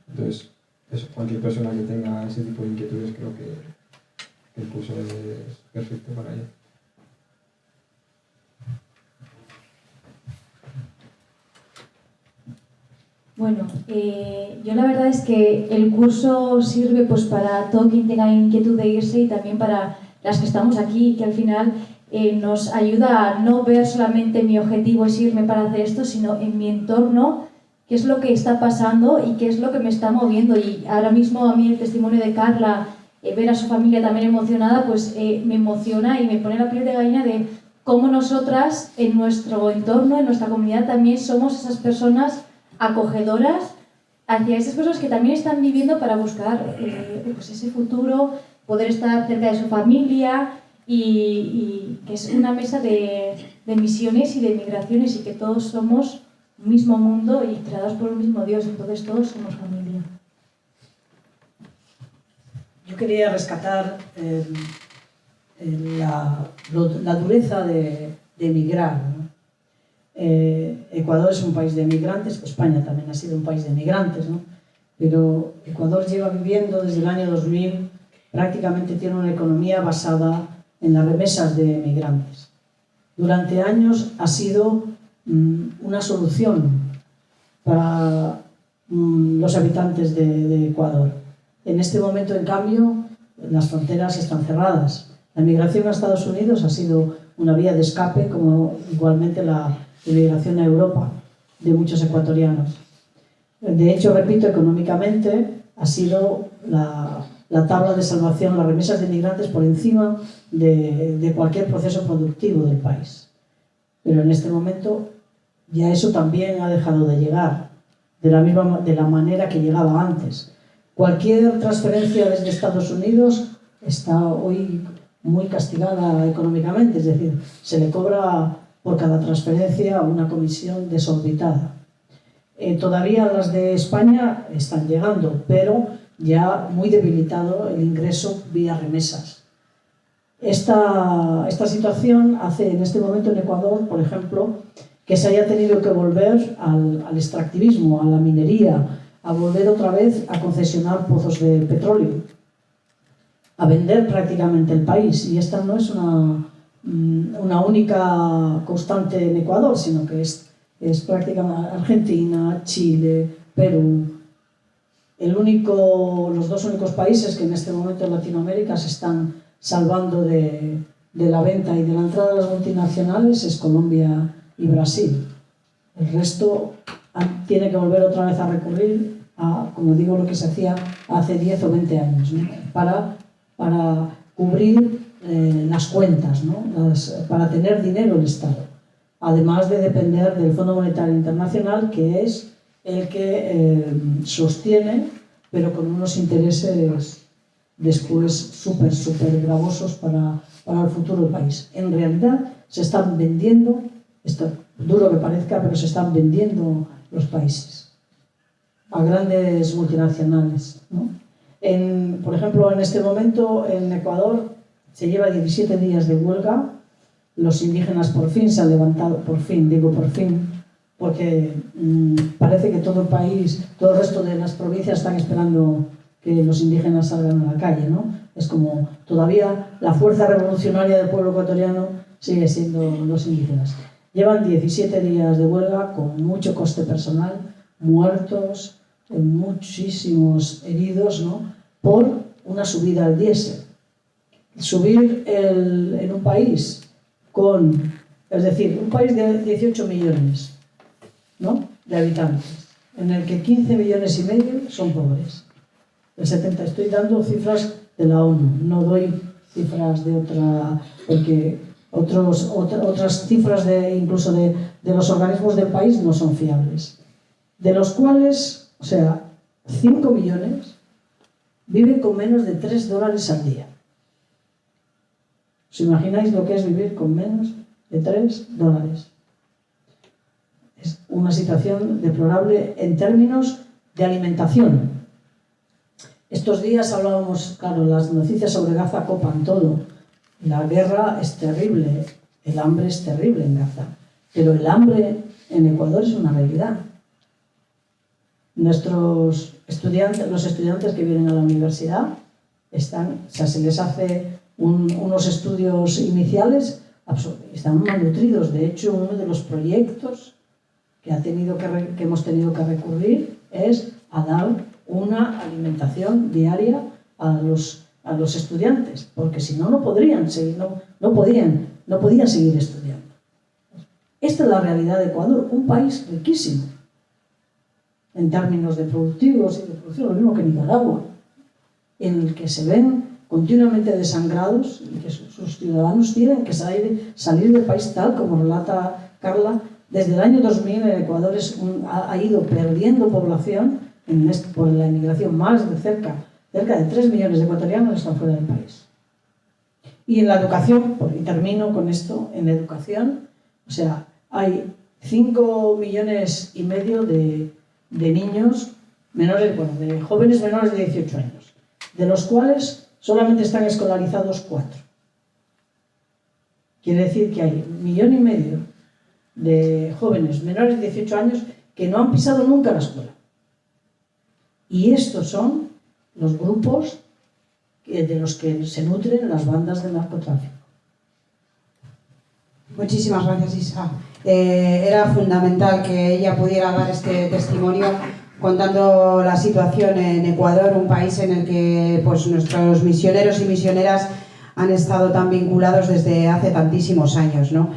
Entonces, eso, cualquier persona que tenga ese tipo de inquietudes creo que el curso es perfecto para ello. Bueno, yo la verdad es que el curso sirve pues para todo quien tenga inquietud de irse y también para las que estamos aquí, que al final nos ayuda a no ver solamente mi objetivo es irme para hacer esto, sino en mi entorno, qué es lo que está pasando y qué es lo que me está moviendo. Y ahora mismo a mí el testimonio de Carla, ver a su familia también emocionada, pues me emociona y me pone la piel de gallina de cómo nosotras en nuestro entorno, en nuestra comunidad también somos esas personas acogedoras hacia esas personas que también están viviendo para buscar pues ese futuro, poder estar cerca de su familia y que es una mesa de misiones y de migraciones y que todos somos un mismo mundo y creados por un mismo Dios, entonces todos somos familia. Yo quería rescatar la dureza de emigrar, ¿no? Ecuador es un país de emigrantes, pues España también ha sido un país de emigrantes, ¿no? Pero Ecuador lleva viviendo desde el año 2000, prácticamente tiene una economía basada en las remesas de emigrantes. Durante años ha sido una solución para los habitantes de Ecuador. En este momento, en cambio, las fronteras están cerradas. La migración a Estados Unidos ha sido una vía de escape, como igualmente la migración a Europa de muchos ecuatorianos. De hecho, repito, económicamente ha sido la tabla de salvación, las remesas de migrantes por encima de cualquier proceso productivo del país. Pero en este momento ya eso también ha dejado de llegar de la manera que llegaba antes. Cualquier transferencia desde Estados Unidos está hoy muy castigada económicamente, es decir, se le cobra por cada transferencia una comisión desorbitada. Todavía las de España están llegando, pero ya muy debilitado el ingreso vía remesas. Esta situación hace en este momento en Ecuador, por ejemplo, que se haya tenido que volver al extractivismo, a la minería, a volver otra vez a concesionar pozos de petróleo, a vender prácticamente el país. Y esta no es una única constante en Ecuador, sino que es prácticamente Argentina, Chile, Perú. Los dos únicos países que en este momento en Latinoamérica se están salvando de la venta y de la entrada de las multinacionales es Colombia y Brasil. El resto tiene que volver otra vez a recurrir a, como digo, lo que se hacía hace 10 o 20 años, ¿no? para cubrir las cuentas, ¿no? Para tener dinero el Estado, además de depender del Fondo Monetario Internacional, que es el que sostiene, pero con unos intereses después súper gravosos para el futuro del país. En realidad se están vendiendo, esto duro que parezca, pero se están vendiendo los países a grandes multinacionales, ¿no? Por ejemplo, en este momento en Ecuador se lleva 17 días de huelga. Los indígenas por fin se han levantado, por fin, digo por fin, porque parece que todo el país, todo el resto de las provincias están esperando que los indígenas salgan a la calle, ¿no? Es como todavía la fuerza revolucionaria del pueblo ecuatoriano sigue siendo los indígenas. Llevan 17 días de huelga con mucho coste personal, muertos, muchísimos heridos, ¿no? Por una subida al diésel. Subir en un país es decir, un país de 18 millones, ¿no?, de habitantes, en el que 15 millones y medio son pobres. Estoy dando cifras de la ONU, no doy cifras de otra, porque otras cifras incluso de los organismos del país no son fiables. De los cuales, 5 millones viven con menos de $3 al día. ¿Os imagináis lo que es vivir con menos de $3? Es una situación deplorable en términos de alimentación. Estos días hablábamos, claro, las noticias sobre Gaza copan todo. La guerra es terrible, el hambre es terrible en Gaza, pero el hambre en Ecuador es una realidad. Los estudiantes que vienen a la universidad se les hace unos estudios iniciales, están malnutridos. De hecho, uno de los proyectos que hemos tenido que recurrir es a dar una alimentación diaria a los estudiantes, porque si no, no podían seguir estudiando. Esta es la realidad de Ecuador, un país riquísimo en términos de productivos y de producción, lo mismo que Nicaragua, en el que se ven continuamente desangrados y que sus ciudadanos tienen que salir del país, tal como relata Carla. Desde el año 2000 el Ecuador ha ido perdiendo población por la inmigración, más de cerca de 3 millones de ecuatorianos están fuera del país. Y en la educación, y termino con esto, en la educación, o sea, hay 5,5 millones de niños menores, bueno, de jóvenes menores de 18 años, de los cuales solamente están escolarizados 4. Quiere decir que hay 1,5 millones de jóvenes menores de 18 años que no han pisado nunca la escuela. Y estos son los grupos de los que se nutren las bandas de narcotráfico. Muchísimas gracias, Isa. Era fundamental que ella pudiera dar este testimonio contando la situación en Ecuador, un país en el que pues, nuestros misioneros y misioneras han estado tan vinculados desde hace tantísimos años, ¿no?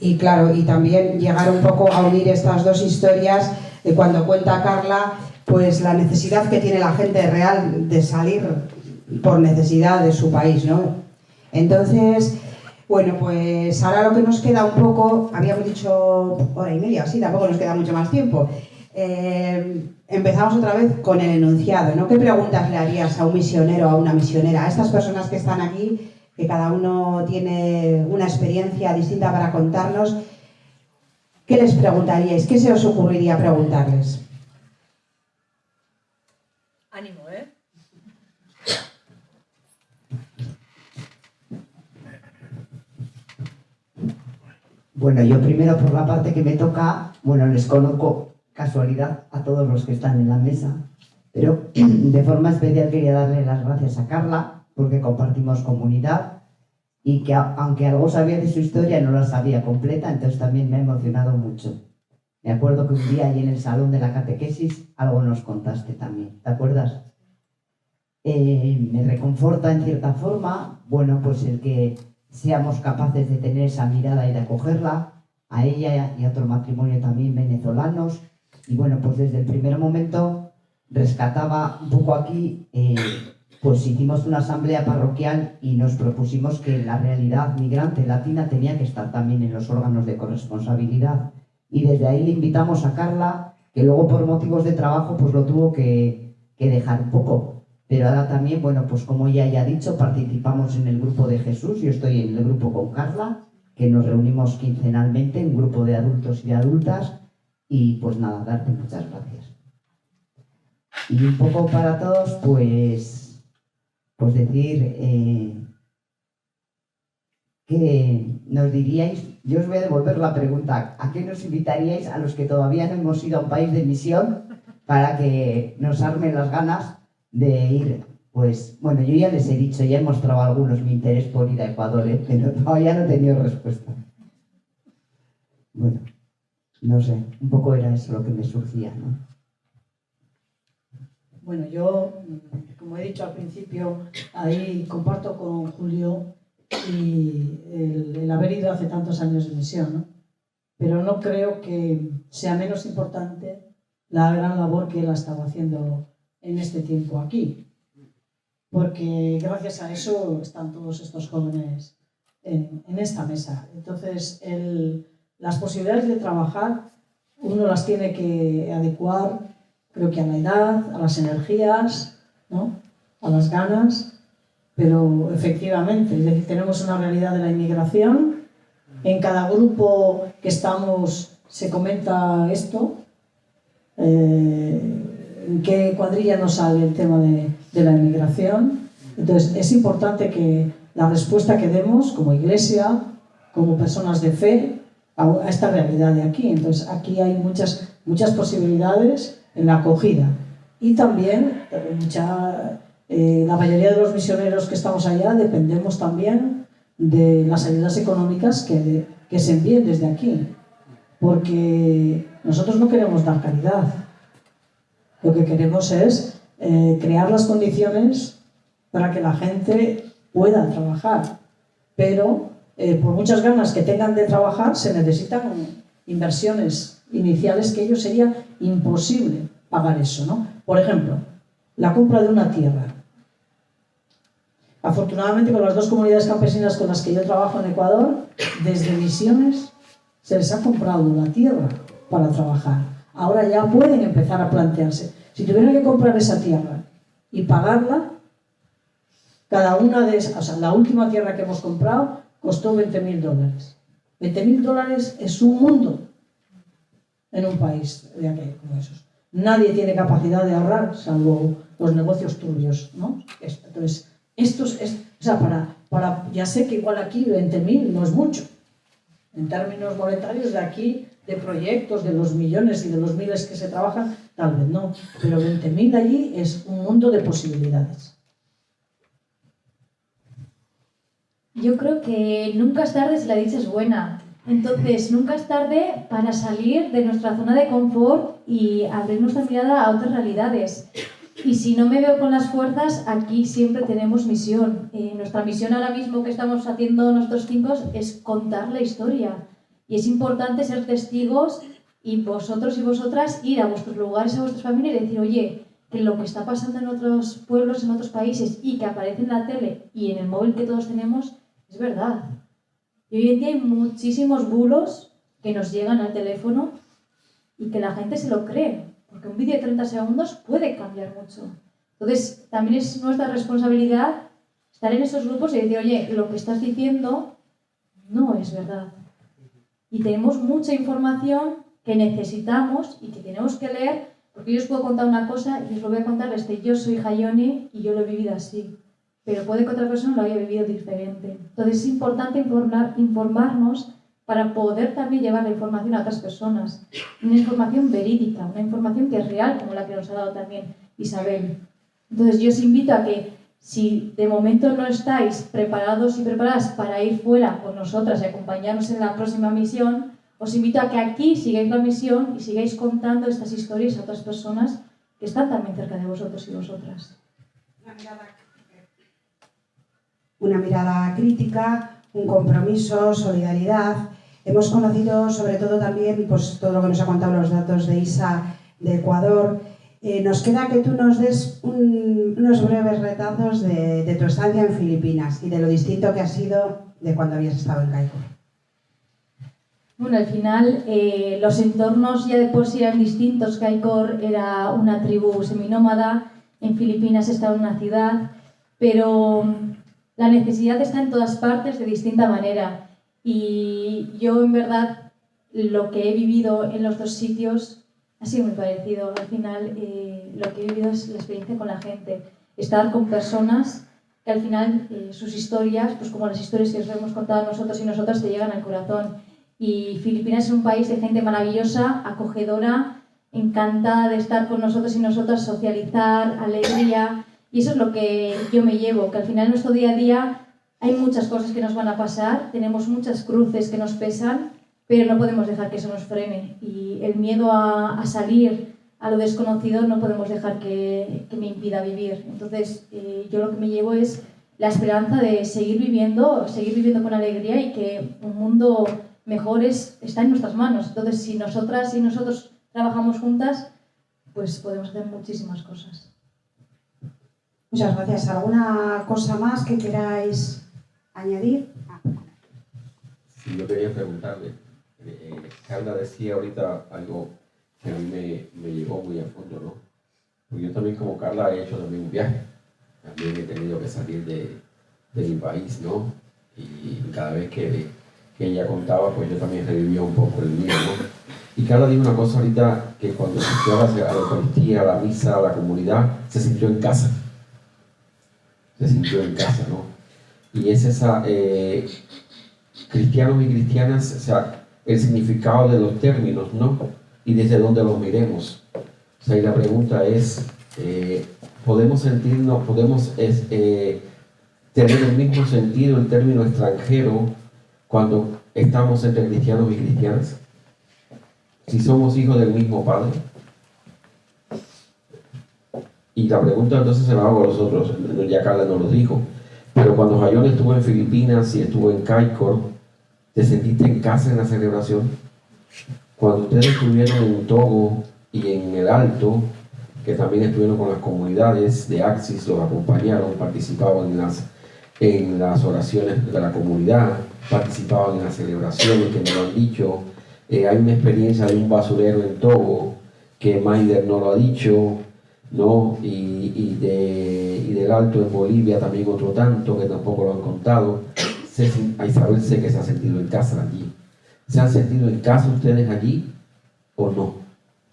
Y claro, y también llegar un poco a unir estas dos historias de cuando cuenta Carla, pues la necesidad que tiene la gente real de salir por necesidad de su país, ¿no? Entonces, bueno, pues ahora lo que nos queda un poco, habíamos dicho 1:30, así, tampoco nos queda mucho más tiempo. Empezamos otra vez con el enunciado, ¿no? ¿Qué preguntas le harías a un misionero o a una misionera? A estas personas que están aquí, que cada uno tiene una experiencia distinta para contarnos, ¿qué les preguntaríais? ¿Qué se os ocurriría preguntarles? Ánimo, ¿eh? Bueno, yo primero por la parte que me toca, bueno, les conozco casualidad a todos los que están en la mesa, pero de forma especial quería darle las gracias a Carla porque compartimos comunidad y que aunque algo sabía de su historia no la sabía completa, entonces también me ha emocionado mucho. Me acuerdo que un día allí en el salón de la catequesis algo nos contaste también, ¿te acuerdas? Me reconforta en cierta forma, bueno, pues el que seamos capaces de tener esa mirada y de acogerla, a ella y a otro matrimonio también venezolanos. Y bueno, pues desde el primer momento rescataba un poco aquí, pues hicimos una asamblea parroquial y nos propusimos que la realidad migrante latina tenía que estar también en los órganos de corresponsabilidad. Y desde ahí le invitamos a Carla, que luego por motivos de trabajo pues lo tuvo que dejar un poco. Pero ahora también, bueno, pues como ella ya ha dicho, participamos en el grupo de Jesús. Yo estoy en el grupo con Carla, que nos reunimos quincenalmente, un grupo de adultos y de adultas. Y pues nada, darte muchas gracias. Y un poco para todos, pues decir que nos diríais, yo os voy a devolver la pregunta, ¿a qué nos invitaríais a los que todavía no hemos ido a un país de misión para que nos armen las ganas de ir? Pues bueno, yo ya les he dicho, ya he mostrado a algunos mi interés por ir a Ecuador, pero todavía no he tenido respuesta. Bueno, no sé, un poco era eso lo que me surgía, ¿no? Bueno, yo, como he dicho al principio, ahí comparto con Julio y el haber ido hace tantos años de misión, ¿no? Pero no creo que sea menos importante la gran labor que él ha estado haciendo en este tiempo aquí, porque gracias a eso están todos estos jóvenes en esta mesa. Entonces, las posibilidades de trabajar uno las tiene que adecuar, creo que a la edad, a las energías, ¿no? A las ganas, pero efectivamente, es decir, tenemos una realidad de la inmigración. En cada grupo que estamos se comenta esto. ¿En qué cuadrilla nos sale el tema de la inmigración? Entonces, es importante que la respuesta que demos como iglesia, como personas de fe, a esta realidad de aquí. Entonces, aquí hay muchas posibilidades en la acogida. Y también, la mayoría de los misioneros que estamos allá dependemos también de las ayudas económicas que se envíen desde aquí. Porque nosotros no queremos dar caridad. Lo que queremos es crear las condiciones para que la gente pueda trabajar. Pero por muchas ganas que tengan de trabajar, se necesitan inversiones iniciales que ellos sería imposible pagar eso, ¿no? Por ejemplo, la compra de una tierra. Afortunadamente, con las dos comunidades campesinas con las que yo trabajo en Ecuador, desde Misiones se les ha comprado la tierra para trabajar. Ahora ya pueden empezar a plantearse. Si tuvieran que comprar esa tierra y pagarla, Cada una de esas, o sea, la última tierra que hemos comprado costó $20.000. $20.000 es un mundo en un país de aquí, como esos. Nadie tiene capacidad de ahorrar, salvo los negocios turbios, ¿no? Entonces, o sea, ya sé que igual aquí 20.000 no es mucho. En términos monetarios de aquí, de proyectos, de los millones y de los miles que se trabajan, tal vez no. Pero 20.000 allí es un mundo de posibilidades. Yo creo que nunca es tarde si la dicha es buena. Entonces, nunca es tarde para salir de nuestra zona de confort y abrir nuestra mirada a otras realidades. Y si no me veo con las fuerzas, aquí siempre tenemos misión. Nuestra misión ahora mismo que estamos haciendo nosotros 5 es contar la historia. Y es importante ser testigos y vosotros y vosotras ir a vuestros lugares, a vuestras familias y decir, oye, que lo que está pasando en otros pueblos, en otros países y que aparece en la tele y en el móvil que todos tenemos, es verdad. Y hoy en día hay muchísimos bulos que nos llegan al teléfono y que la gente se lo cree, porque un vídeo de 30 segundos puede cambiar mucho. Entonces, también es nuestra responsabilidad estar en esos grupos y decir, oye, lo que estás diciendo no es verdad. Y tenemos mucha información que necesitamos y que tenemos que leer, porque yo os puedo contar una cosa y os lo voy a contar yo soy Jaione y yo lo he vivido así. Pero puede que otra persona lo haya vivido diferente. Entonces es importante informarnos para poder también llevar la información a otras personas. Una información verídica, una información que es real, como la que nos ha dado también Isabel. Entonces yo os invito a que si de momento no estáis preparados y preparadas para ir fuera con nosotras y acompañarnos en la próxima misión, os invito a que aquí sigáis la misión y sigáis contando estas historias a otras personas que están también cerca de vosotros y vosotras. Una mirada crítica, un compromiso, solidaridad. Hemos conocido sobre todo también pues, todo lo que nos ha contado los datos de ISA de Ecuador. Nos queda que tú nos des unos breves retazos de tu estancia en Filipinas y de lo distinto que ha sido de cuando habías estado en Kaikour. Bueno, al final los entornos ya de por sí eran distintos. Kaikour era una tribu seminómada, en Filipinas estaba en una ciudad, pero la necesidad está en todas partes de distinta manera. Y yo, en verdad, lo que he vivido en los dos sitios ha sido muy parecido. Al final, lo que he vivido es la experiencia con la gente. Estar con personas que al final sus historias, pues como las historias que os hemos contado nosotros y nosotras, te llegan al corazón. Y Filipinas es un país de gente maravillosa, acogedora, encantada de estar con nosotros y nosotras, socializar, alegría. Y eso es lo que yo me llevo, que al final en nuestro día a día hay muchas cosas que nos van a pasar, tenemos muchas cruces que nos pesan, pero no podemos dejar que eso nos frene. Y el miedo a salir a lo desconocido no podemos dejar que me impida vivir. Entonces, yo lo que me llevo es la esperanza de seguir viviendo con alegría y que un mundo mejor está en nuestras manos. Entonces, si nosotras y nosotros trabajamos juntas, pues podemos hacer muchísimas cosas. Muchas gracias. ¿Alguna cosa más que queráis añadir? Sí, yo quería preguntarle. Carla decía ahorita algo que a mí me llegó muy a fondo, ¿no? Porque yo también, como Carla, he hecho también un viaje. También he tenido que salir de mi país, ¿no? Y cada vez que ella contaba, pues yo también revivía un poco el mío, ¿no? Y Carla dijo una cosa ahorita, que cuando asistió a la Eucaristía, a la misa, a la comunidad, se sintió en casa. Se sintió en casa, ¿no? Y es esa, cristianos y cristianas, o sea, el significado de los términos, ¿no? Y desde dónde los miremos. O sea, y la pregunta es, ¿podemos sentirnos, tener el mismo sentido el término extranjero cuando estamos entre cristianos y cristianas? Si somos hijos del mismo Padre. Y la pregunta entonces se la hago a los otros, ya Carla nos lo dijo, pero cuando Jaione estuvo en Filipinas y estuvo en Kaikour, ¿te sentiste en casa en la celebración? Cuando ustedes estuvieron en Togo y en el Alto, que también estuvieron con las comunidades de Axis, los acompañaron, participaban en las oraciones de la comunidad, participaban en las celebraciones que me lo han dicho. Hay una experiencia de un basurero en Togo que Maider no lo ha dicho. ¿no? Y del Alto en Bolivia también otro tanto que tampoco lo han contado. A Isabel sé que se ha sentido en casa allí. ¿Se han sentido en casa ustedes allí o no?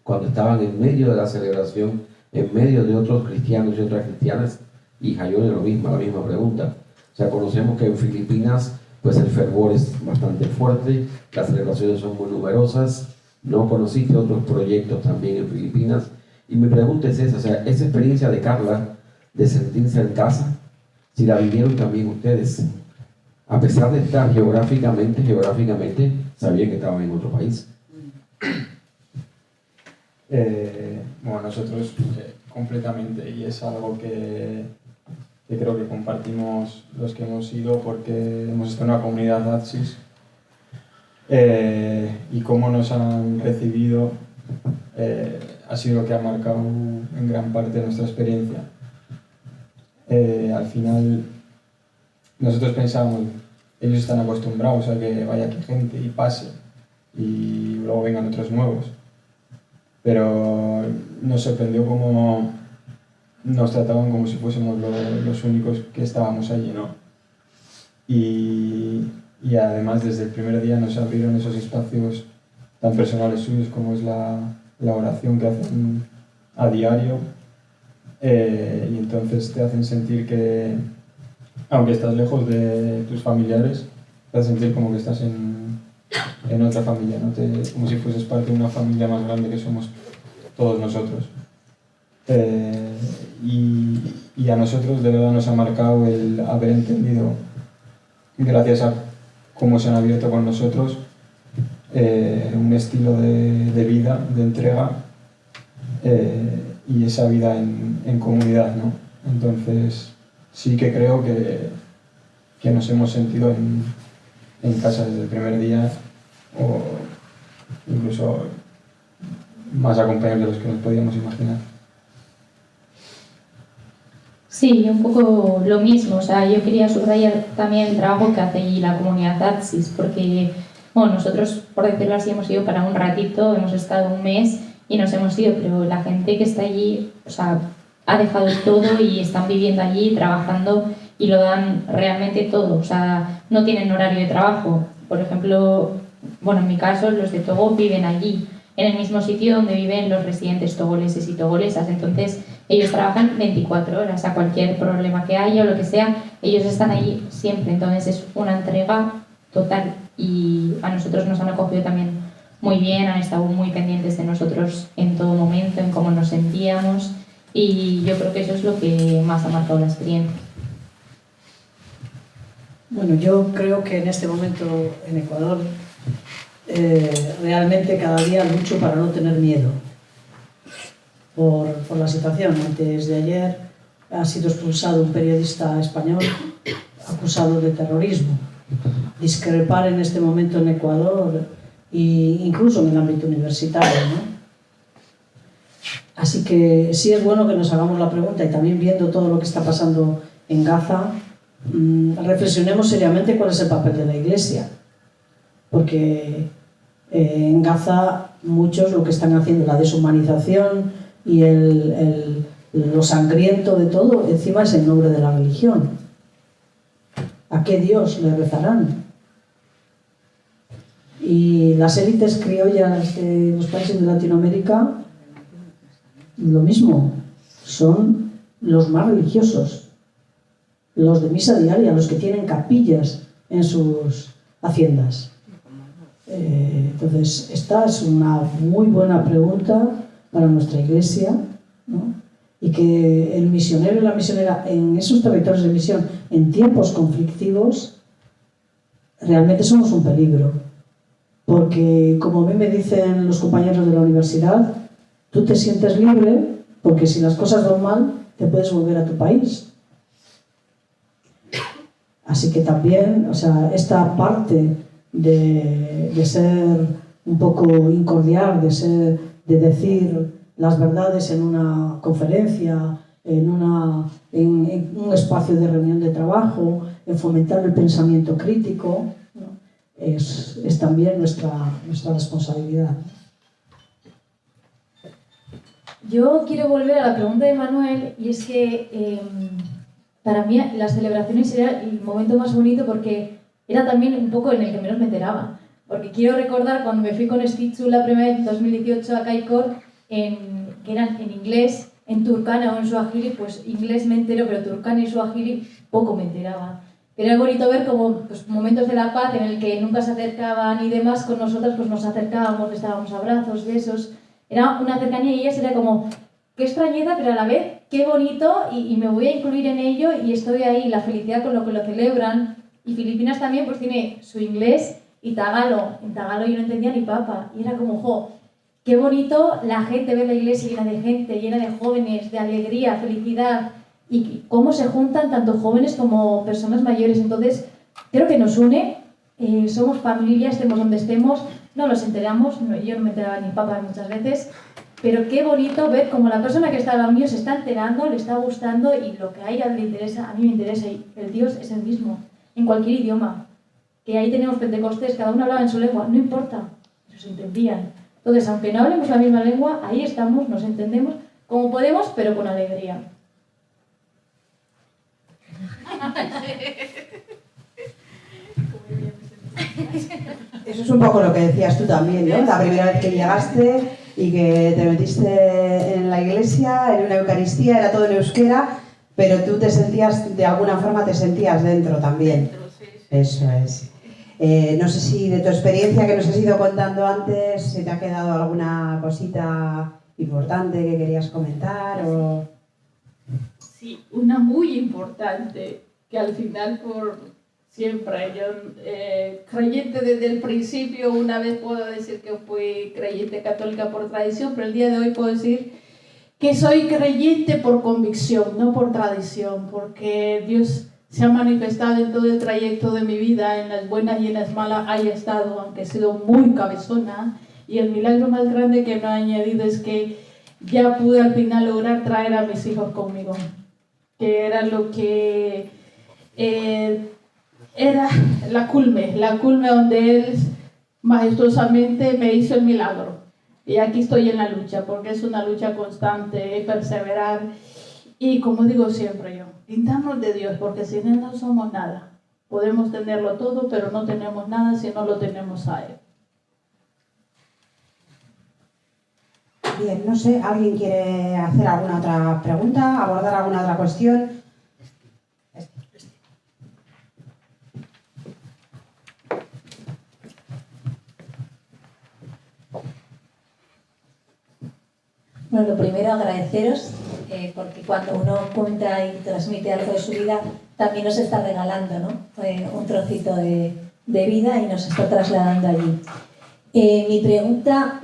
Cuando estaban en medio de la celebración, en medio de otros cristianos y otras cristianas, y Jayone lo mismo, la misma pregunta. O sea, conocemos que en Filipinas pues el fervor es bastante fuerte, las celebraciones son muy numerosas. ¿No conociste otros proyectos también en Filipinas? Y mi pregunta es esa, o sea, esa experiencia de Carla, de sentirse en casa, si la vivieron también ustedes, a pesar de estar geográficamente, sabían que estaban en otro país. Bueno, nosotros completamente, y es algo que creo que compartimos los que hemos ido, porque hemos estado en una comunidad ATSIS, y cómo nos han recibido ha sido lo que ha marcado en gran parte nuestra experiencia. Al final, nosotros pensábamos, ellos están acostumbrados a que vaya aquí gente y pase, y luego vengan otros nuevos. Pero nos sorprendió cómo nos trataban como si fuésemos los únicos que estábamos allí, ¿no? Y además desde el primer día nos abrieron esos espacios tan personales suyos como es la oración que hacen a diario, y entonces te hacen sentir que, aunque estás lejos de tus familiares, te hacen sentir como que estás en otra familia, ¿no? Como si fueses parte de una familia más grande que somos todos nosotros. Y a nosotros de verdad nos ha marcado el haber entendido, gracias a cómo se han abierto con nosotros, un estilo de vida, de entrega, y esa vida en comunidad, ¿no? Entonces sí que creo que nos hemos sentido en casa desde el primer día, o incluso más acompañados de los que nos podíamos imaginar. Sí, un poco lo mismo. O sea, yo quería subrayar también el trabajo que hace allí la comunidad ATSIS, porque bueno, nosotros, por decirlo así, hemos ido para un ratito, hemos estado un mes y nos hemos ido, pero la gente que está allí, o sea, ha dejado todo y están viviendo allí, trabajando, y lo dan realmente todo. O sea, no tienen horario de trabajo. Por ejemplo, bueno, en mi caso, los de Togo viven allí, en el mismo sitio donde viven los residentes togoleses y togolesas. Entonces, ellos trabajan 24 horas, a cualquier problema que haya o lo que sea, ellos están allí siempre. Entonces, es una entrega total, y a nosotros nos han acogido también muy bien, han estado muy pendientes de nosotros en todo momento, en cómo nos sentíamos, y yo creo que eso es lo que más ha marcado la experiencia. Bueno, yo creo que en este momento en Ecuador realmente cada día lucho para no tener miedo por la situación. Antes de ayer ha sido expulsado un periodista español acusado de terrorismo. Discrepar en este momento en Ecuador, e incluso en el ámbito universitario, ¿no? Así que sí es bueno que nos hagamos la pregunta, y también viendo todo lo que está pasando en Gaza, reflexionemos seriamente cuál es el papel de la Iglesia, porque en Gaza muchos lo que están haciendo, la deshumanización y lo sangriento de todo, encima es en nombre de la religión. ¿A qué Dios le rezarán? Y las élites criollas de los países de Latinoamérica, lo mismo, son los más religiosos, los de misa diaria, los que tienen capillas en sus haciendas. Entonces, esta es una muy buena pregunta para nuestra Iglesia, ¿no? Y que el misionero y la misionera en esos territorios de misión, en tiempos conflictivos, realmente somos un peligro. Porque, como a mí me dicen los compañeros de la universidad, tú te sientes libre porque si las cosas van mal, te puedes volver a tu país. Así que también, o sea, esta parte de ser un poco incordiar, de decir las verdades en una conferencia, en un espacio de reunión de trabajo, en fomentar el pensamiento crítico, ¿no? Es también nuestra responsabilidad. Yo quiero volver a la pregunta de Manuel, y es que para mí las celebraciones era el momento más bonito porque era también un poco en el que menos me enteraba. Porque quiero recordar cuando me fui con Stichu la primera vez en 2018 a Caicor, que eran en inglés, en turcana o en suajili, pues inglés me entero, pero turcana y suajili poco me enteraba. Pero era bonito ver como pues, momentos de la paz en el que nunca se acercaban y demás, con nosotras pues nos acercábamos, les dábamos abrazos, besos. Era una cercanía y ellas era como, qué extrañeza, pero a la vez, qué bonito y me voy a incluir en ello y estoy ahí, la felicidad con lo que lo celebran. Y Filipinas también pues tiene su inglés y tagalo. En tagalo yo no entendía ni papa. Y era como, jo, qué bonito la gente, ver la iglesia llena de gente, llena de jóvenes, de alegría, felicidad. Y cómo se juntan tanto jóvenes como personas mayores. Entonces, creo que nos une. Somos familia, estemos donde estemos. No nos enteramos, yo no me enteraba ni papa muchas veces. Pero qué bonito ver cómo la persona que está al lado mío se está enterando, le está gustando y lo que a ella le interesa, a mí me interesa. Y el Dios es el mismo, en cualquier idioma. Que ahí tenemos Pentecostés, cada uno hablaba en su lengua, no importa, pero se entendían. Entonces, aunque no hablemos la misma lengua, ahí estamos, nos entendemos como podemos, pero con alegría. Eso es un poco lo que decías tú también, ¿no? La primera vez que llegaste y que te metiste en la iglesia, en una Eucaristía, era todo en euskera, pero tú te sentías, de alguna forma te sentías dentro también. Eso es. No sé si de tu experiencia que nos has ido contando antes, si te ha quedado alguna cosita importante que querías comentar o... Sí, una muy importante, que al final por siempre, yo creyente desde el principio, una vez puedo decir que fui creyente católica por tradición, pero el día de hoy puedo decir que soy creyente por convicción, no por tradición, porque Dios se ha manifestado en todo el trayecto de mi vida, en las buenas y en las malas haya estado, aunque he sido muy cabezona, y el milagro más grande que me ha añadido es que ya pude al final lograr traer a mis hijos conmigo, que era lo que era la culme donde Él majestuosamente me hizo el milagro. Y aquí estoy en la lucha, porque es una lucha constante, perseverar. Y como digo siempre yo, pintarnos de Dios, porque sin Él no somos nada. Podemos tenerlo todo, pero no tenemos nada si no lo tenemos a Él. Bien, no sé, ¿alguien quiere hacer alguna otra pregunta, abordar alguna otra cuestión? Bueno, lo primero agradeceros, porque cuando uno cuenta y transmite algo de su vida, también nos está regalando, ¿no? Un trocito de vida y nos está trasladando allí. Mi pregunta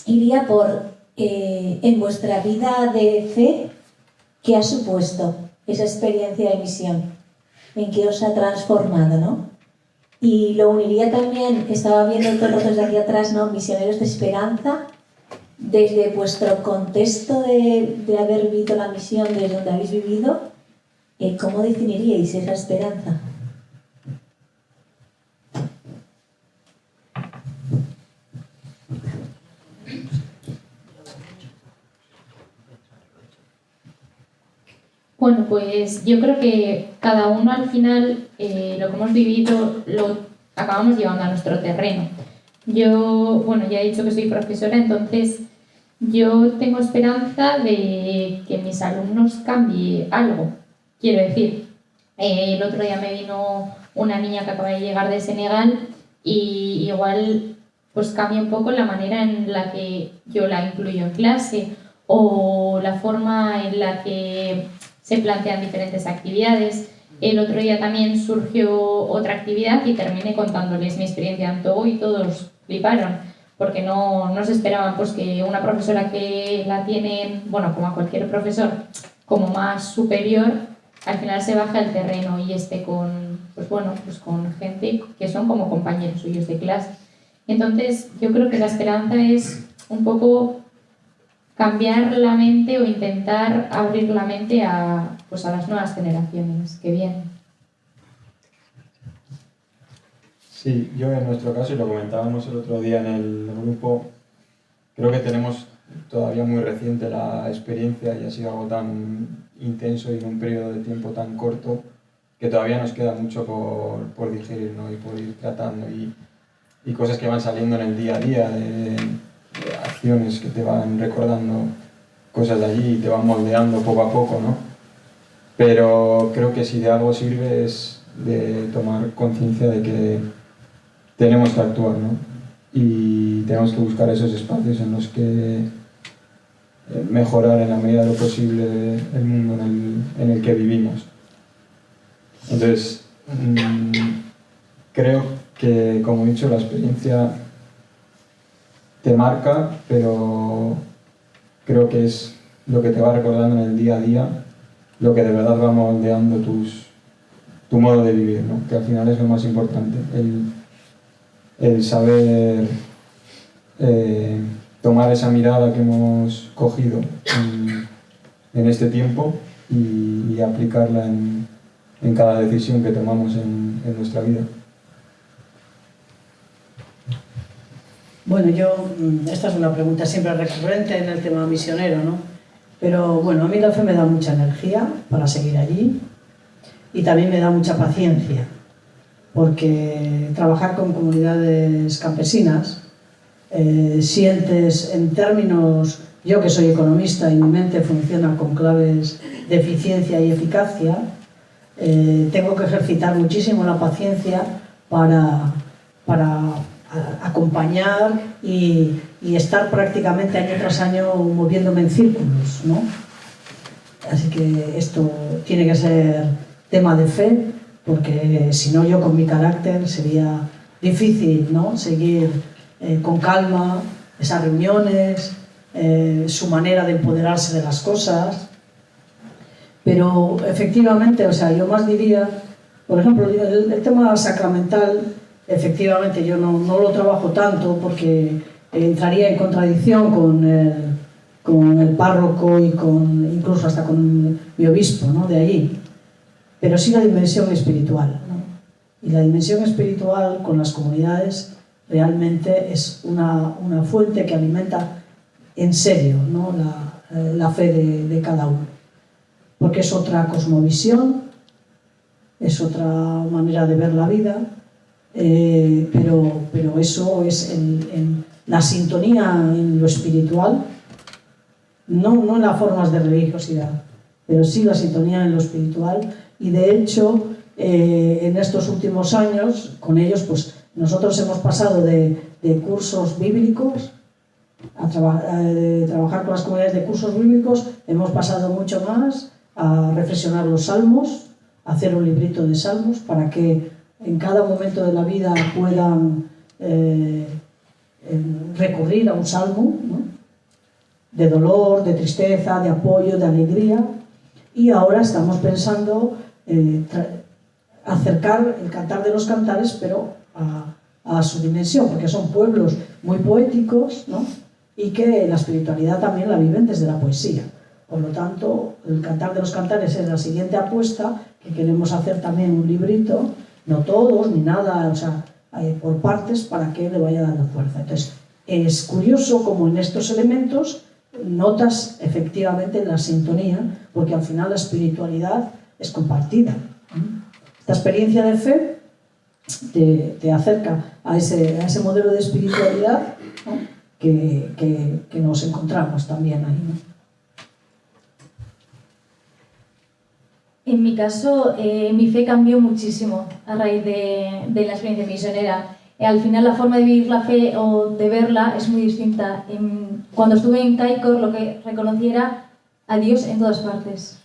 iría por, en vuestra vida de fe, ¿qué ha supuesto esa experiencia de misión? ¿En qué os ha transformado, no? Y lo uniría también, estaba viendo todo el rato desde aquí atrás, ¿no? Misioneros de Esperanza. Desde vuestro contexto de haber vivido la misión, desde donde habéis vivido, ¿cómo definiríais esa esperanza? Bueno, pues yo creo que cada uno al final lo que hemos vivido lo acabamos llevando a nuestro terreno. Yo, bueno, ya he dicho que soy profesora, entonces yo tengo esperanza de que mis alumnos cambie algo. Quiero decir, el otro día me vino una niña que acaba de llegar de Senegal y igual pues cambia un poco la manera en la que yo la incluyo en clase o la forma en la que se plantean diferentes actividades. El otro día también surgió otra actividad y terminé contándoles mi experiencia en Togo y todos fliparon, porque no se esperaban pues, que una profesora que la tiene, bueno, como a cualquier profesor, como más superior, al final se baja al terreno y esté con, pues bueno, pues con gente que son como compañeros suyos de clase. Entonces, yo creo que la esperanza es un poco cambiar la mente o intentar abrir la mente a las nuevas generaciones que vienen. Sí, yo en nuestro caso, y lo comentábamos el otro día en el grupo, creo que tenemos todavía muy reciente la experiencia y ha sido algo tan intenso y en un periodo de tiempo tan corto que todavía nos queda mucho por digerir, ¿no? Y por ir tratando y cosas que van saliendo en el día a día, de acciones que te van recordando cosas de allí y te van moldeando poco a poco, ¿no? Pero creo que si de algo sirve es de tomar conciencia de que tenemos que actuar, ¿no? Y tenemos que buscar esos espacios en los que mejorar en la medida de lo posible el mundo en el que vivimos. Entonces, creo que, como he dicho, la experiencia te marca, pero creo que es lo que te va recordando en el día a día, lo que de verdad va moldeando tu modo de vivir, ¿no? Que al final es lo más importante, el saber tomar esa mirada que hemos cogido en este tiempo y aplicarla en cada decisión que tomamos en nuestra vida. Bueno, esta es una pregunta siempre recurrente en el tema misionero, ¿no? Pero bueno, a mí la fe me da mucha energía para seguir allí y también me da mucha paciencia, porque trabajar con comunidades campesinas, sientes en términos, yo que soy economista y mi mente funciona con claves de eficiencia y eficacia, tengo que ejercitar muchísimo la paciencia para acompañar y estar prácticamente año tras año moviéndome en círculos, ¿no? Así que esto tiene que ser tema de fe, porque si no yo con mi carácter sería difícil, ¿no? Seguir con calma esas reuniones, su manera de empoderarse de las cosas. Pero efectivamente, o sea, yo más diría, por ejemplo, el tema sacramental, efectivamente yo no lo trabajo tanto porque entraría en contradicción con el párroco y incluso hasta con mi obispo, ¿no? De allí. Pero sí la dimensión espiritual, ¿no? Y la dimensión espiritual con las comunidades realmente es una fuente que alimenta en serio, ¿no? la fe de cada uno. Porque es otra cosmovisión, es otra manera de ver la vida, pero eso es en la sintonía en lo espiritual, no en las formas de religiosidad, pero sí la sintonía en lo espiritual. Y de hecho, en estos últimos años, con ellos, pues nosotros hemos pasado de cursos bíblicos, de trabajar con las comunidades de cursos bíblicos, hemos pasado mucho más a reflexionar los salmos, a hacer un librito de salmos para que en cada momento de la vida puedan recurrir a un salmo, ¿no? De dolor, de tristeza, de apoyo, de alegría. Y ahora estamos pensando acercar el Cantar de los Cantares, pero a su dimensión, porque son pueblos muy poéticos, ¿no? Y que la espiritualidad también la viven desde la poesía. Por lo tanto, el Cantar de los Cantares es la siguiente apuesta, que queremos hacer también un librito, no todos ni nada, o sea, por partes, para que le vaya dando fuerza. Entonces, es curioso como en estos elementos notas efectivamente la sintonía, porque al final la espiritualidad es compartida. Esta experiencia de fe te acerca a ese modelo de espiritualidad, ¿no? que nos encontramos también ahí, ¿no? En mi caso, mi fe cambió muchísimo a raíz de la experiencia misionera. Al final la forma de vivir la fe o de verla es muy distinta. Cuando estuve en Caicor lo que reconocí era a Dios en todas partes.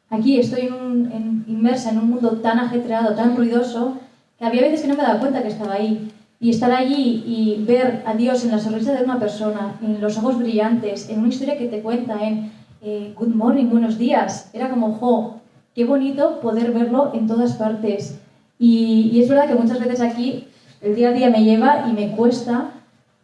Aquí estoy inmersa en un mundo tan ajetreado, tan ruidoso, que había veces que no me daba cuenta que estaba ahí. Y estar allí y ver a Dios en la sonrisa de una persona, en los ojos brillantes, en una historia que te cuenta, en good morning, buenos días, era como, jo, qué bonito poder verlo en todas partes. Y es verdad que muchas veces aquí el día a día me lleva y me cuesta,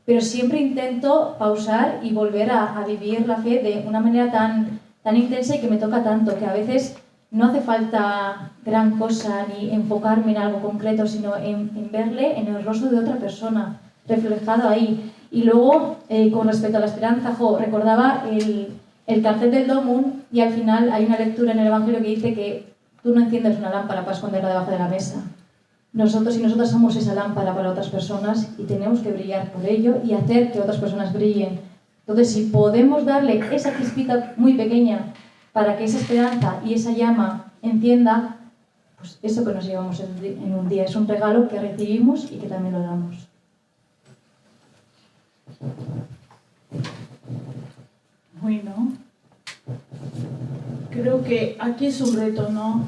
pero siempre intento pausar y volver a vivir la fe de una manera tan intensa y que me toca tanto, que a veces no hace falta gran cosa ni enfocarme en algo concreto, sino en verle en el rostro de otra persona, reflejado ahí. Y luego, con respecto a la esperanza, recordaba el cartel del Domum, y al final hay una lectura en el Evangelio que dice que tú no enciendes una lámpara para esconderla debajo de la mesa. Nosotros y nosotras somos esa lámpara para otras personas y tenemos que brillar por ello y hacer que otras personas brillen. Entonces, si podemos darle esa chispita muy pequeña para que esa esperanza y esa llama encienda, pues eso que nos llevamos en un día es un regalo que recibimos y que también lo damos. Bueno, creo que aquí es un reto, ¿no?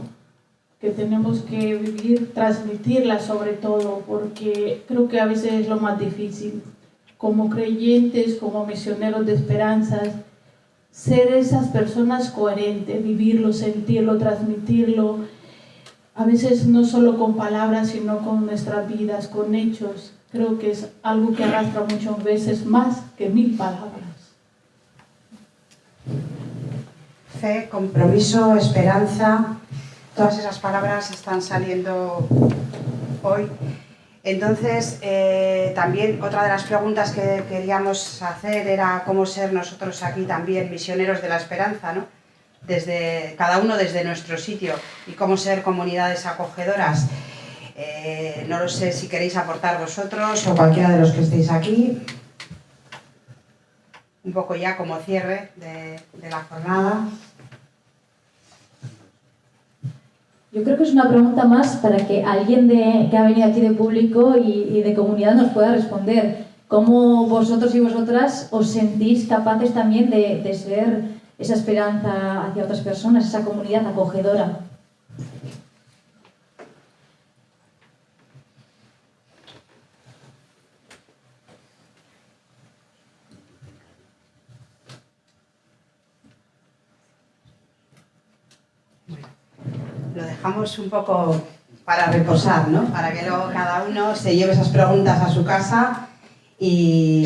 Que tenemos que vivir, transmitirla sobre todo, porque creo que a veces es lo más difícil. Como creyentes, como misioneros de esperanzas, ser esas personas coherentes, vivirlo, sentirlo, transmitirlo, a veces no solo con palabras, sino con nuestras vidas, con hechos. Creo que es algo que arrastra muchas veces más que 1000 palabras. Fe, compromiso, esperanza, todas esas palabras están saliendo hoy. Entonces, también otra de las preguntas que queríamos hacer era cómo ser nosotros aquí también misioneros de la esperanza, ¿no? Desde, cada uno desde nuestro sitio, y cómo ser comunidades acogedoras. No lo sé si queréis aportar vosotros o cualquiera de los que estéis aquí. Un poco ya como cierre de la jornada. Yo creo que es una pregunta más para que alguien que ha venido aquí de público y de comunidad nos pueda responder. ¿Cómo vosotros y vosotras os sentís capaces también de ser esa esperanza hacia otras personas, esa comunidad acogedora? Lo dejamos un poco para reposar, ¿no? Para que luego cada uno se lleve esas preguntas a su casa y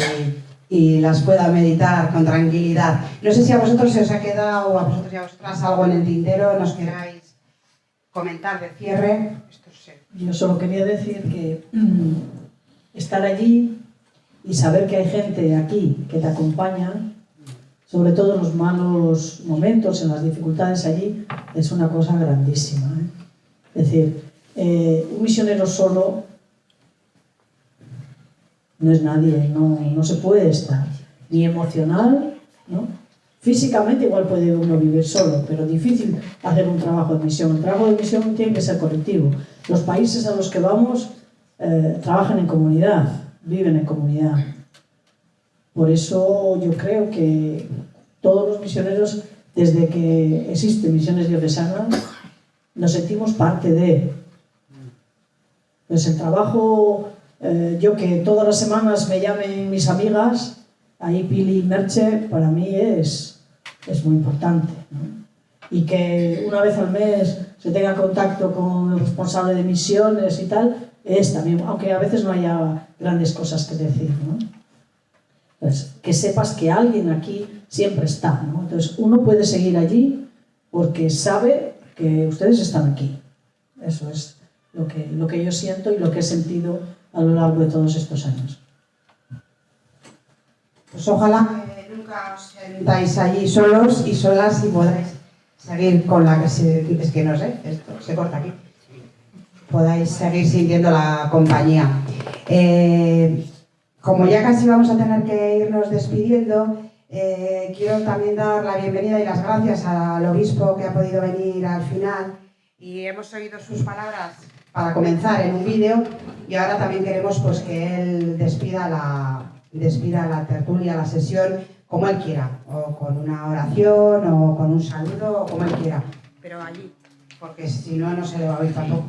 las pueda meditar con tranquilidad. No sé si a vosotros se os ha quedado, o a vosotros y a vosotras, algo en el tintero, nos queráis comentar de cierre. Yo solo quería decir que estar allí y saber que hay gente aquí que te acompaña, sobre todo en los malos momentos, en las dificultades allí, es una cosa grandísima, ¿eh? Es decir, un misionero solo no es nadie, no se puede estar, ni emocional, ¿no? Físicamente igual puede uno vivir solo, pero difícil hacer un trabajo de misión. El trabajo de misión tiene que ser colectivo. Los países a los que vamos trabajan en comunidad, viven en comunidad. Por eso yo creo que todos los misioneros, desde que existen misiones diocesanas, nos sentimos parte de. Pues el trabajo, yo que todas las semanas me llamen mis amigas, ahí Pili y Merche, para mí es muy importante, ¿no? Y que una vez al mes se tenga contacto con el responsable de misiones y tal, es también, aunque a veces no haya grandes cosas que decir, ¿no? Pues que sepas que alguien aquí siempre está, ¿no? Entonces uno puede seguir allí porque sabe que ustedes están aquí. Eso es lo que yo siento y lo que he sentido a lo largo de todos estos años. Pues ojalá que nunca os sentáis allí solos y solas y podáis seguir con la que es que no sé, esto se corta aquí. Podáis seguir sintiendo la compañía. Como ya casi vamos a tener que irnos despidiendo, quiero también dar la bienvenida y las gracias al obispo que ha podido venir al final, y hemos oído sus palabras para comenzar en un vídeo, y ahora también queremos pues que él despida la tertulia, la sesión, como él quiera, o con una oración, o con un saludo, o como él quiera, pero allí, porque si no, no se le va a oír tampoco.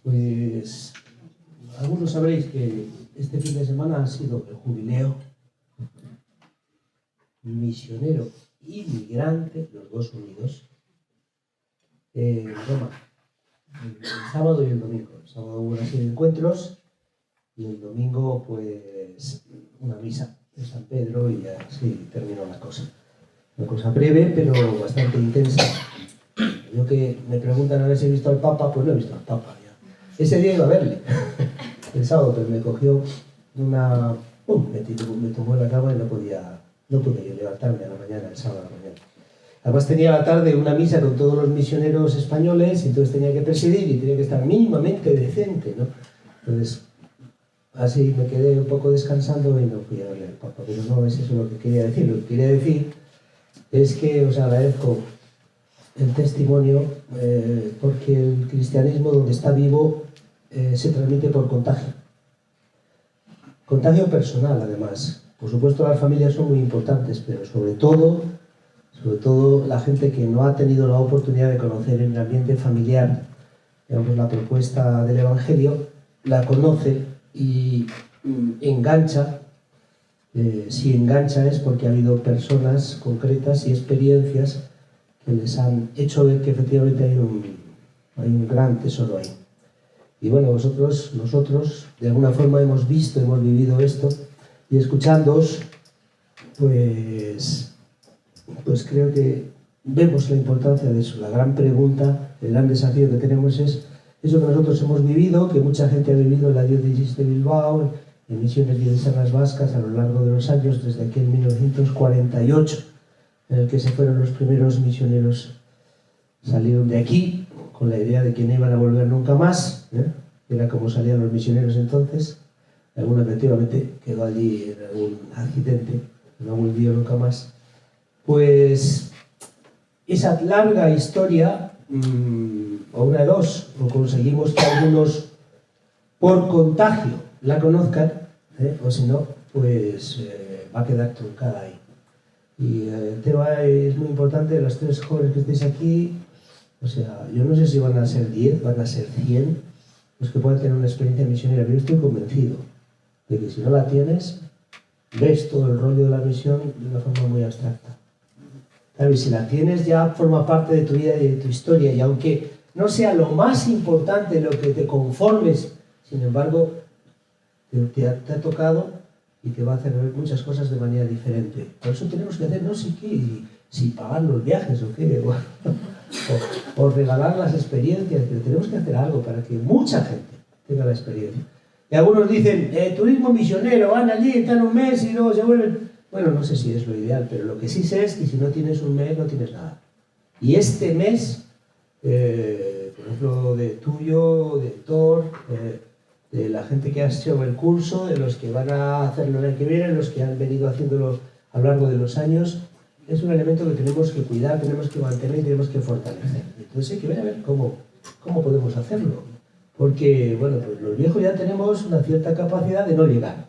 Pues algunos sabréis que este fin de semana ha sido el jubileo misionero y migrante, los dos unidos, en Roma, el sábado y el domingo. El sábado hubo una serie de encuentros y el domingo pues una misa de San Pedro y así terminó la cosa. Una cosa breve, pero bastante intensa. Yo que me preguntan a ver si he visto al Papa, pues no he visto al Papa. Ya. Ese día iba a verle, el sábado, pero me cogió una... me tomó en la cama y no podía yo levantarme a la mañana, el sábado a la mañana. Además tenía a la tarde una misa con todos los misioneros españoles y entonces tenía que presidir y tenía que estar mínimamente decente, ¿no? Entonces, así me quedé un poco descansando y no fui a verle al Papa, pero no es eso lo que quería decir. Lo que quería decir es que os agradezco el testimonio porque el cristianismo donde está vivo se transmite por contagio. Contagio personal, además. Por supuesto, las familias son muy importantes, pero sobre todo la gente que no ha tenido la oportunidad de conocer en el ambiente familiar, digamos, la propuesta del Evangelio, la conoce y engancha. Si engancha es porque ha habido personas concretas y experiencias que les han hecho ver que efectivamente hay un gran tesoro ahí. Y bueno, nosotros, de alguna forma hemos visto, hemos vivido esto, y escuchándoos, pues creo que vemos la importancia de eso. La gran pregunta, el gran desafío que tenemos es eso que nosotros hemos vivido, que mucha gente ha vivido en la diócesis de Bilbao, en misiones diocesanas vascas a lo largo de los años, desde aquel 1948, en el que se fueron los primeros misioneros, salieron de aquí, con la idea de que no iban a volver nunca más, era como salían los misioneros entonces. Alguno efectivamente quedó allí en algún accidente, no volvió nunca más. Pues esa larga historia, o una de dos, o conseguimos que algunos por contagio la conozcan, o si no, pues va a quedar truncada ahí. Y el tema es muy importante, los tres jóvenes que estáis aquí, o sea, yo no sé si van a ser 10, van a ser 100, los que puedan tener una experiencia misionera, pero yo estoy convencido de que si no la tienes, ves todo el rollo de la misión de una forma muy abstracta. Claro, y si la tienes ya forma parte de tu vida y de tu historia, y aunque no sea lo más importante lo que te conformes, sin embargo, te ha tocado y te va a hacer ver muchas cosas de manera diferente. Por eso tenemos que hacer no sé qué, si pagar los viajes o qué, o regalar las experiencias, pero tenemos que hacer algo para que mucha gente tenga la experiencia. Y algunos dicen, turismo misionero, van allí, están un mes y luego se vuelven... Bueno, no sé si es lo ideal, pero lo que sí sé es que si no tienes un mes, no tienes nada. Y este mes, por ejemplo, de tuyo, de Thor, de la gente que ha hecho el curso, de los que van a hacerlo el año que viene, los que han venido haciéndolo a lo largo de los años, es un elemento que tenemos que cuidar, tenemos que mantener y tenemos que fortalecer. Entonces hay que ver a ver cómo podemos hacerlo. Porque, bueno, pues los viejos ya tenemos una cierta capacidad de no llegar,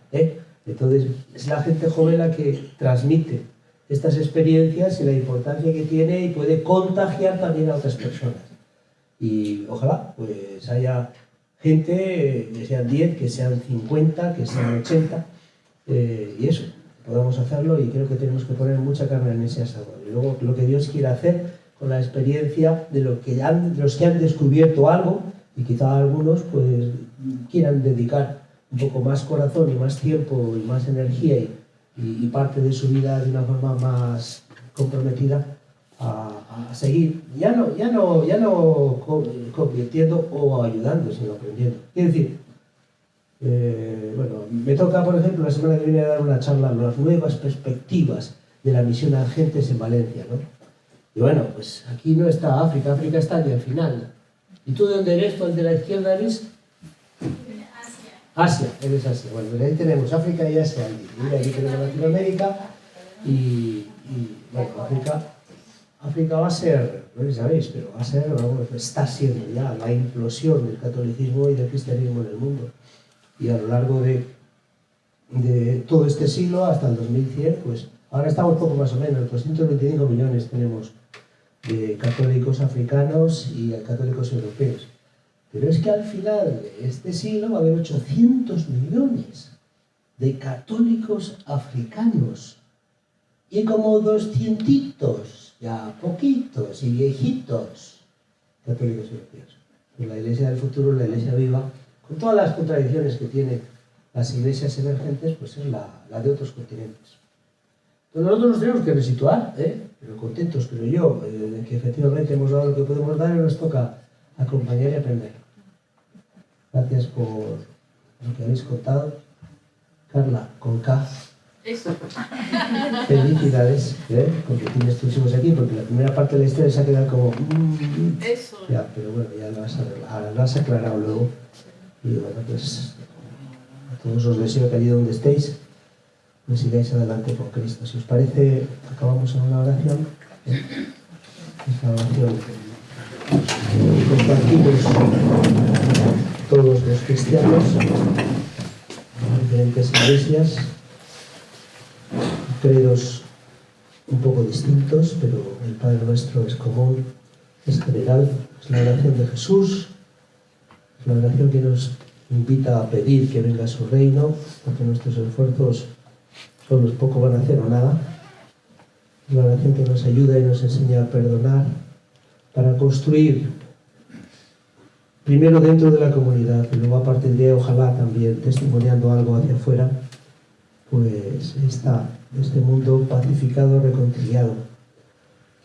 Entonces es la gente joven la que transmite estas experiencias y la importancia que tiene y puede contagiar también a otras personas. Y ojalá pues haya gente, que sean 10, que sean 50, que sean 80, y eso, podamos hacerlo, y creo que tenemos que poner mucha carne en ese asador. Y luego lo que Dios quiere hacer con la experiencia de los que han descubierto algo, y quizá algunos pues quieran dedicar un poco más corazón y más tiempo y más energía y parte de su vida de una forma más comprometida a seguir, ya no convirtiendo o ayudando, sino aprendiendo. Quiero decir, bueno, me toca, por ejemplo, la semana que viene a dar una charla a las nuevas perspectivas de la misión a agentes en Valencia, ¿no? Y bueno, pues aquí no está África, África está allí al final. ¿Y tú de dónde eres? ¿Tú de la izquierda eres? Asia, eres Asia. Bueno, pues ahí tenemos África y Asia. Mira, aquí tenemos Latinoamérica y bueno, África va a ser, no sé si sabéis, pero va a ser, bueno, está siendo ya la implosión del catolicismo y del cristianismo en el mundo. Y a lo largo de todo este siglo, hasta el 2100, pues ahora estamos poco más o menos, 225 millones tenemos de católicos africanos y católicos europeos. Pero es que al final de este siglo va a haber 800 millones de católicos africanos y como 200, ya poquitos y viejitos, católicos europeos. Pues la Iglesia del futuro, la Iglesia viva, con todas las contradicciones que tiene las iglesias emergentes pues es la de otros continentes. Entonces nosotros nos tenemos que resituar, pero contentos, creo yo, de que efectivamente hemos dado lo que podemos dar y nos toca acompañar y aprender. Gracias por lo que habéis contado. Carla, con K. Eso. Felicidades, porque tienes tus hijos aquí, porque la primera parte de la historia se ha quedado como... Eso. Ya, pero bueno, ya lo has aclarado luego. Y bueno, pues a todos os deseo que allí donde estéis, pues sigáis adelante con Cristo. Si os parece, acabamos en una oración. Esta oración compartimos todos los cristianos en diferentes iglesias, credos un poco distintos, pero el Padre Nuestro es común, es general, es la oración de Jesús, es la oración que nos invita a pedir que venga su reino, porque nuestros esfuerzos solos poco van a hacer o nada. Es la oración que nos ayuda y nos enseña a perdonar para construir primero dentro de la comunidad y luego a partir de ahí, ojalá también testimoniando algo hacia afuera, pues este mundo pacificado, reconciliado,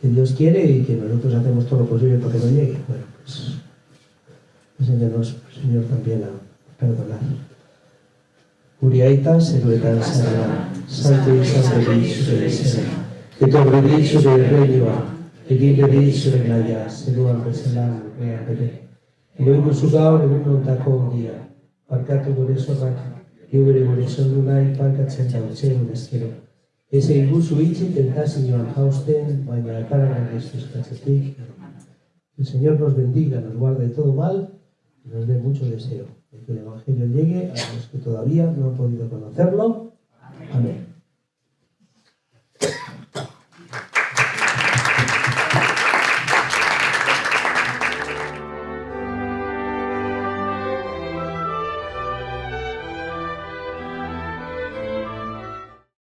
que Dios quiere y que nosotros hacemos todo lo posible para que no llegue. Bueno, pues enséñanos, Señor, también a perdonar. Uriaita, Seruetan, Sarana, Santo y Santo Dios, que tu abredís sobre el reino, que guinderéis sobre el allá, Seruan, Beselam, Reabede. Luego su gaur, en un tacón día, parcato por eso raca, y ure por eso luna y parca chenta, un esquero. Ese igusu ichi tentasi Joan Hausten, baina cara de estos cachetik. El Señor nos bendiga, nos guarde de todo mal y nos dé mucho deseo de que el Evangelio llegue a los que todavía no han podido conocerlo. Amén.